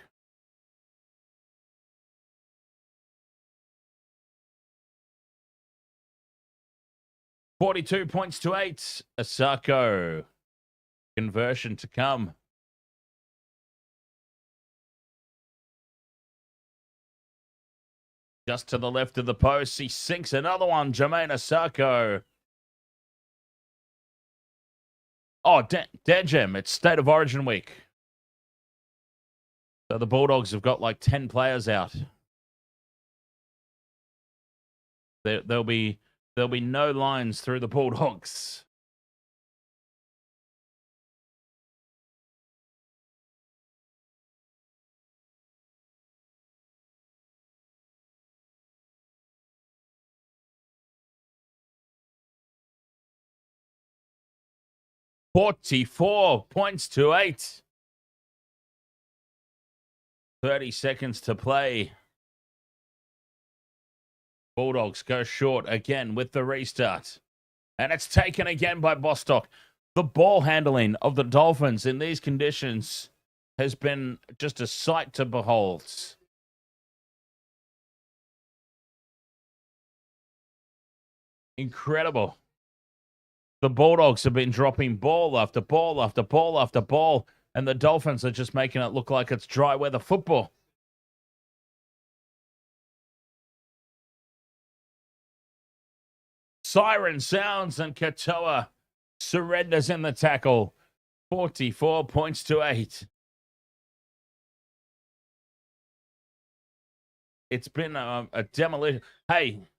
42 points to 8. Asako. Conversion to come. Just to the left of the post. He sinks another one. Jermaine Asako. Oh, Degem. It's State of Origin week. So the Bulldogs have got like 10 players out. There'll be no lines through the Bulldogs. $44 points to 8. 30 seconds to play. Bulldogs go short again with the restart. And it's taken again by Bostock. The ball handling of the Dolphins in these conditions has been just a sight to behold. Incredible. The Bulldogs have been dropping ball after ball after ball after ball, and the Dolphins are just making it look like it's dry weather football. Siren sounds and Katoa surrenders in the tackle. 44 points to 8. It's been a demolition. Hey,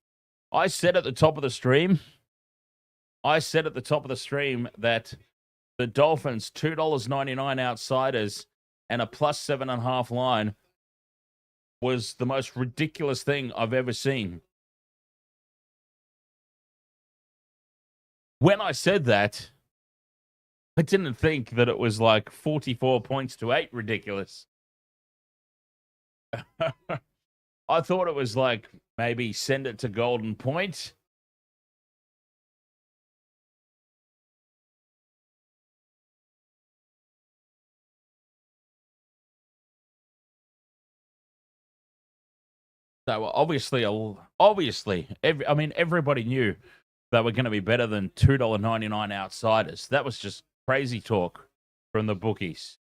I said at the top of the stream that the Dolphins, $2.99 outsiders and a +7.5 line was the most ridiculous thing I've ever seen. When I said that, I didn't think that it was like 44 points to 8 ridiculous. I thought it was like maybe send it to Golden Point. So obviously, everybody knew they were going to be better than $2.99 outsiders. That was just crazy talk from the bookies.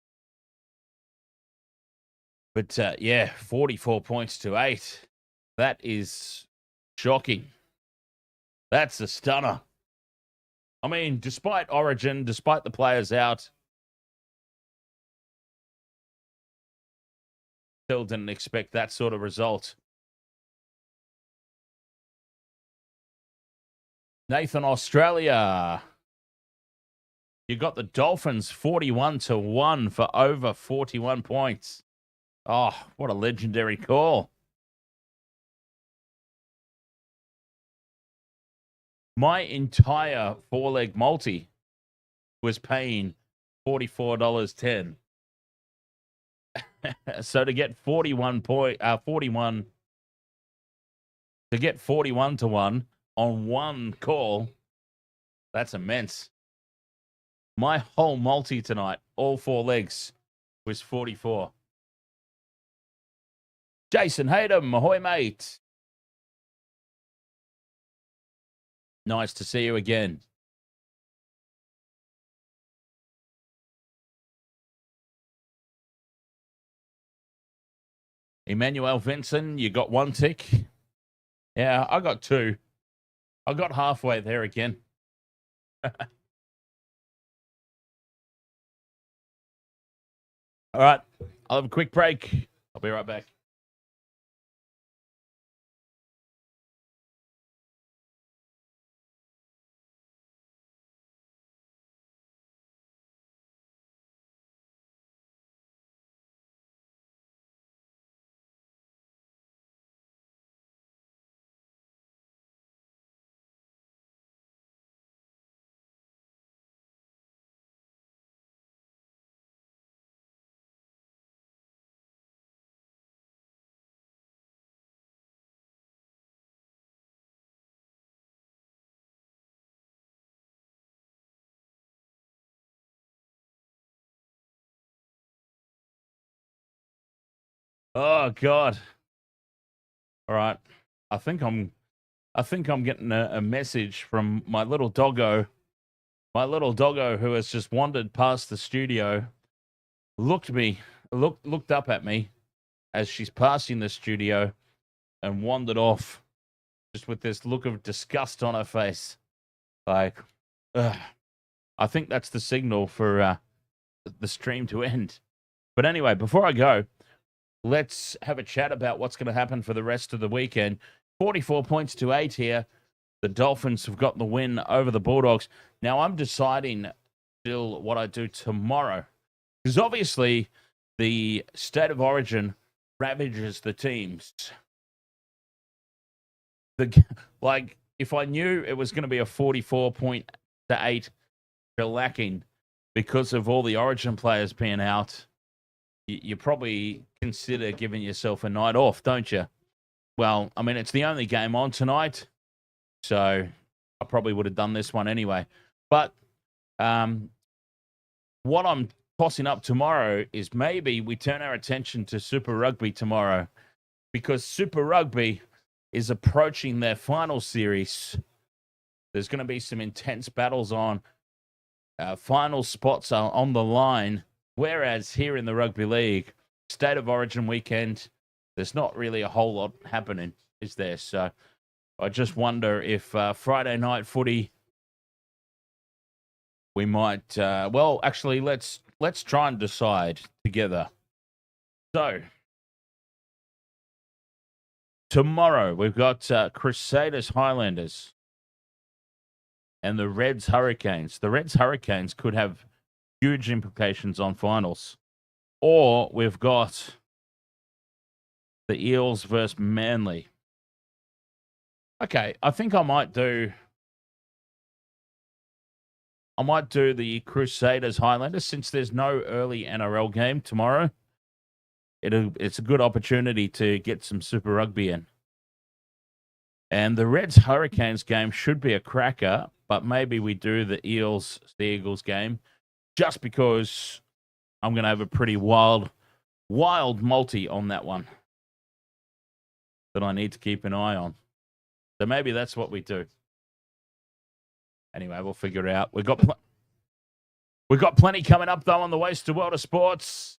But yeah, 44 points to 8. That is shocking. That's a stunner. I mean, despite Origin, despite the players out, still didn't expect that sort of result. Nathan, Australia. You got the Dolphins 41-1 for over 41 points. Oh, what a legendary call. My entire 4-leg multi was paying $44.10. So to get 41 to 1 on one call, that's immense. My whole multi tonight, all 4 legs, was 44. Jason Hayden, ahoy, mate. Nice to see you again. Emmanuel Vincent, you got 1 tick. Yeah, I got 2. I got halfway there again. All right, I'll have a quick break. I'll be right back. Oh, God. All right. I think I'm I think I'm getting a message from my little doggo who has just wandered past the studio, looked up at me as she's passing the studio and wandered off just with this look of disgust on her face. Like, ugh. I think that's the signal for the stream to end. But anyway, before I go, let's have a chat about what's going to happen for the rest of the weekend. 44 points to 8 here. The Dolphins have got the win over the Bulldogs. Now, I'm deciding still what I do tomorrow. Because obviously, the State of Origin ravages the teams. If I knew it was going to be a 44-8 lacking because of all the Origin players being out, you probably consider giving yourself a night off, don't you? Well, I mean, it's the only game on tonight, so I probably would have done this one anyway. But what I'm tossing up tomorrow is maybe we turn our attention to Super Rugby tomorrow, because Super Rugby is approaching their final series. There's going to be some intense battles on. Final spots are on the line, whereas here in the Rugby League, State of Origin weekend, there's not really a whole lot happening, is there? So I just wonder if Friday night footy, we might, well, actually, let's try and decide together. So tomorrow, we've got Crusaders Highlanders and the Reds Hurricanes. The Reds Hurricanes could have huge implications on finals. Or we've got the Eels versus Manly. Okay, I think I might do the Crusaders Highlanders, since there's no early NRL game tomorrow. It's a good opportunity to get some Super Rugby in. And the Reds Hurricanes game should be a cracker, but maybe we do the Eagles game, just because I'm going to have a pretty wild multi on that one that I need to keep an eye on. So maybe that's what we do. Anyway, we'll figure it out. We've got plenty coming up, though, on the Waste to World of Sports.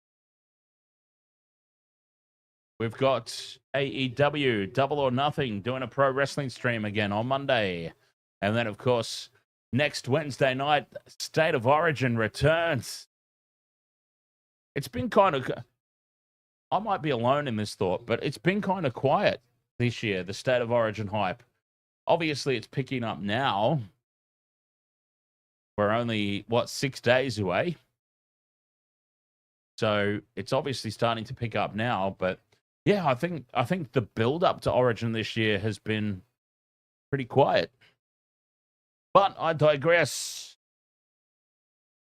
We've got AEW, Double or Nothing, doing a pro wrestling stream again on Monday. And then, of course, next Wednesday night, State of Origin returns. It's been kind of... I might be alone in this thought, but it's been kind of quiet this year, the State of Origin hype. Obviously, it's picking up now. We're only, 6 days away? So it's obviously starting to pick up now, but yeah, I think the build-up to Origin this year has been pretty quiet. But I digress.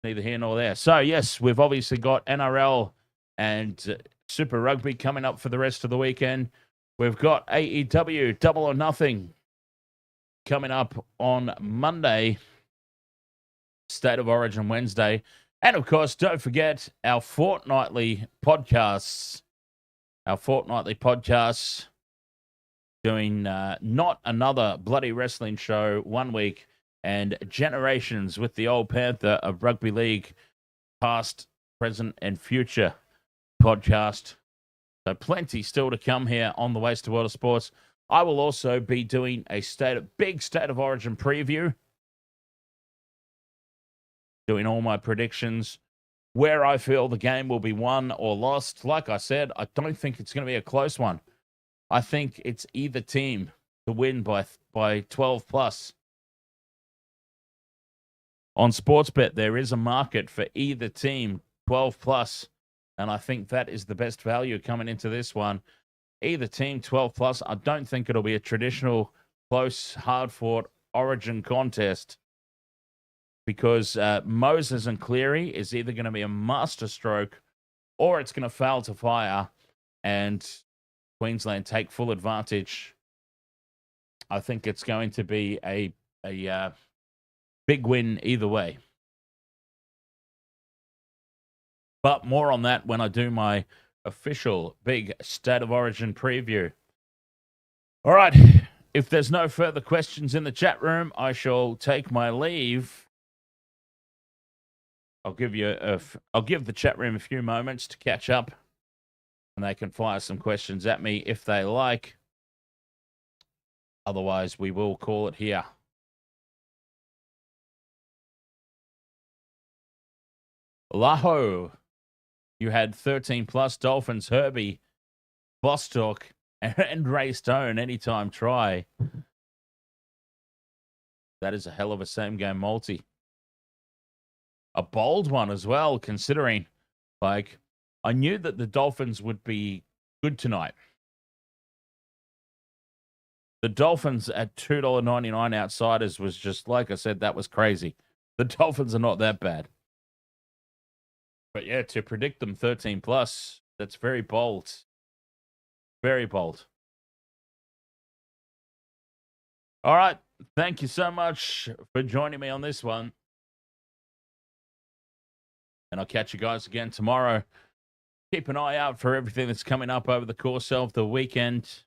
Neither here nor there. So, yes, we've obviously got NRL and Super Rugby coming up for the rest of the weekend. We've got AEW, Double or Nothing, coming up on Monday. State of Origin Wednesday. And, of course, don't forget our fortnightly podcasts. Our fortnightly podcasts, doing Not Another Bloody Wrestling Show 1 week, and Generations with the Old Panther of Rugby League, past, present, and future podcast. So plenty still to come here on the Waste of World of Sports. I will also be doing a big State of Origin preview, doing all my predictions, where I feel the game will be won or lost. Like I said, I don't think it's going to be a close one. I think it's either team to win by 12 plus. On Sportsbet, there is a market for either team 12 plus, and I think that is the best value coming into this one. Either team 12 plus. I don't think it'll be a traditional close, hard-fought Origin contest, because Moses and Cleary is either going to be a masterstroke or it's going to fail to fire and Queensland take full advantage. I think it's going to be a big win either way. But more on that when I do my official big State of Origin preview. All right, if there's no further questions in the chat room, I shall take my leave. I'll give the chat room a few moments to catch up, and they can fire some questions at me if they like. Otherwise, we will call it here. Laho, you had 13 plus Dolphins, Herbie, Bostock, and Ray Stone anytime try. That is a hell of a same game multi. A bold one as well, considering, like, I knew that the Dolphins would be good tonight. The Dolphins at $2.99 outsiders was just, like I said, that was crazy. The Dolphins are not that bad. But yeah, to predict them 13 plus, that's very bold. Very bold. All right. Thank you so much for joining me on this one. And I'll catch you guys again tomorrow. Keep an eye out for everything that's coming up over the course of the weekend.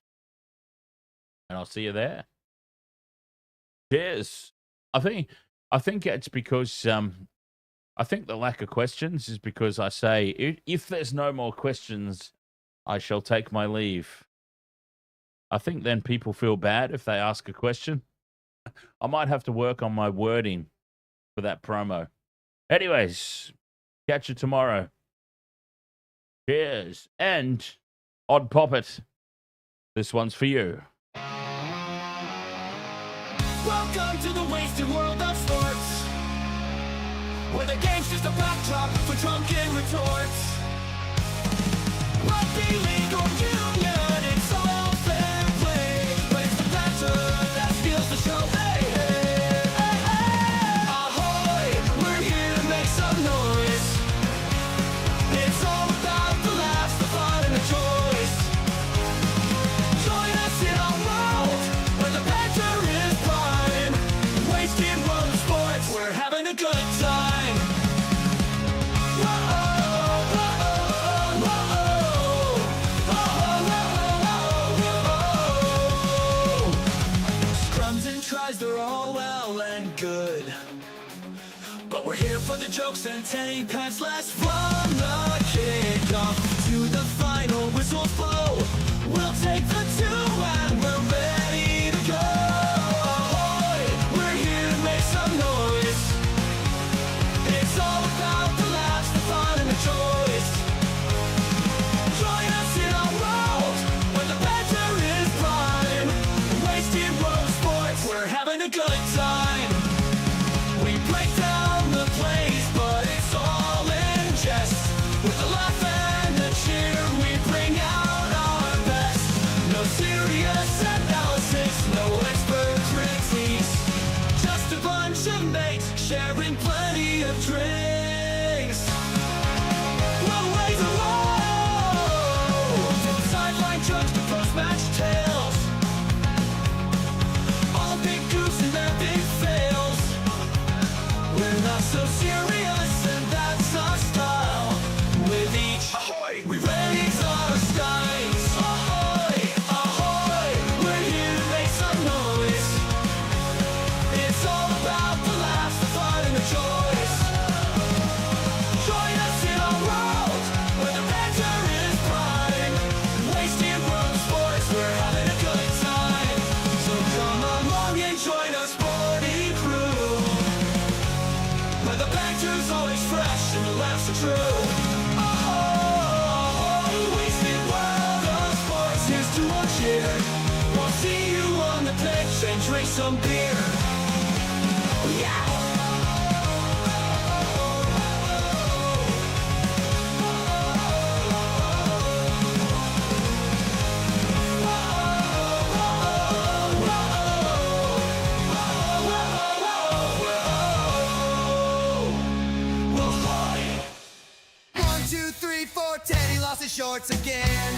And I'll see you there. Cheers. I think it's because I think the lack of questions is because I say, if there's no more questions, I shall take my leave. I think then people feel bad if they ask a question. I might have to work on my wording for that promo. Anyways, catch you tomorrow. Cheers. And Odd Poppet, this one's for you. Welcome to the wasted world of sports, where the game's just a backdrop for drunken retorts. Rugby league or union, it's all fair play, but it's the banter that steals the show. Hey, hey, hey, hey. Ahoy, we're here to make some noise. It's all about the laughs, the fun, and the choice. Join us in our world where the banter is prime. Wasted world of sports, we're having a good time. Scrums and tries, they're all well and good, but we're here for the jokes and take pass last from the kickoff to the final whistles blow. We'll take the two and we're ready to go. Ahoy, we're here to make some noise. It's all about the laughs, the fun, and the choice. Join us in our world where the banter is prime. Wasted world of sports, we're having a good time. We break down the plays, but it's all in jest. With the laugh and the cheer, we bring out our best. No serious analysis, no expert critiques, just a bunch of mates sharing plenty of drinks. We'll raise the road, from sideline jokes to post-match tales. All big goofs and their big fails. We're not so serious, and that's our style. With each ahoy, we raise our skies. Ahoy, ahoy, we're here to make some noise. It's all about the laughs, the fun, and the choice. Join us in our world where the banter is prime. Wasted world of sports, we're having a good time. So come along and join us, sporty crew, where the banter's always fresh and the laughs are true. Oh, wasted world of sports, here's to our cheer. We'll see you on the pitch and drink some beer. Yeah! One, two, three, four, Teddy lost his shorts again.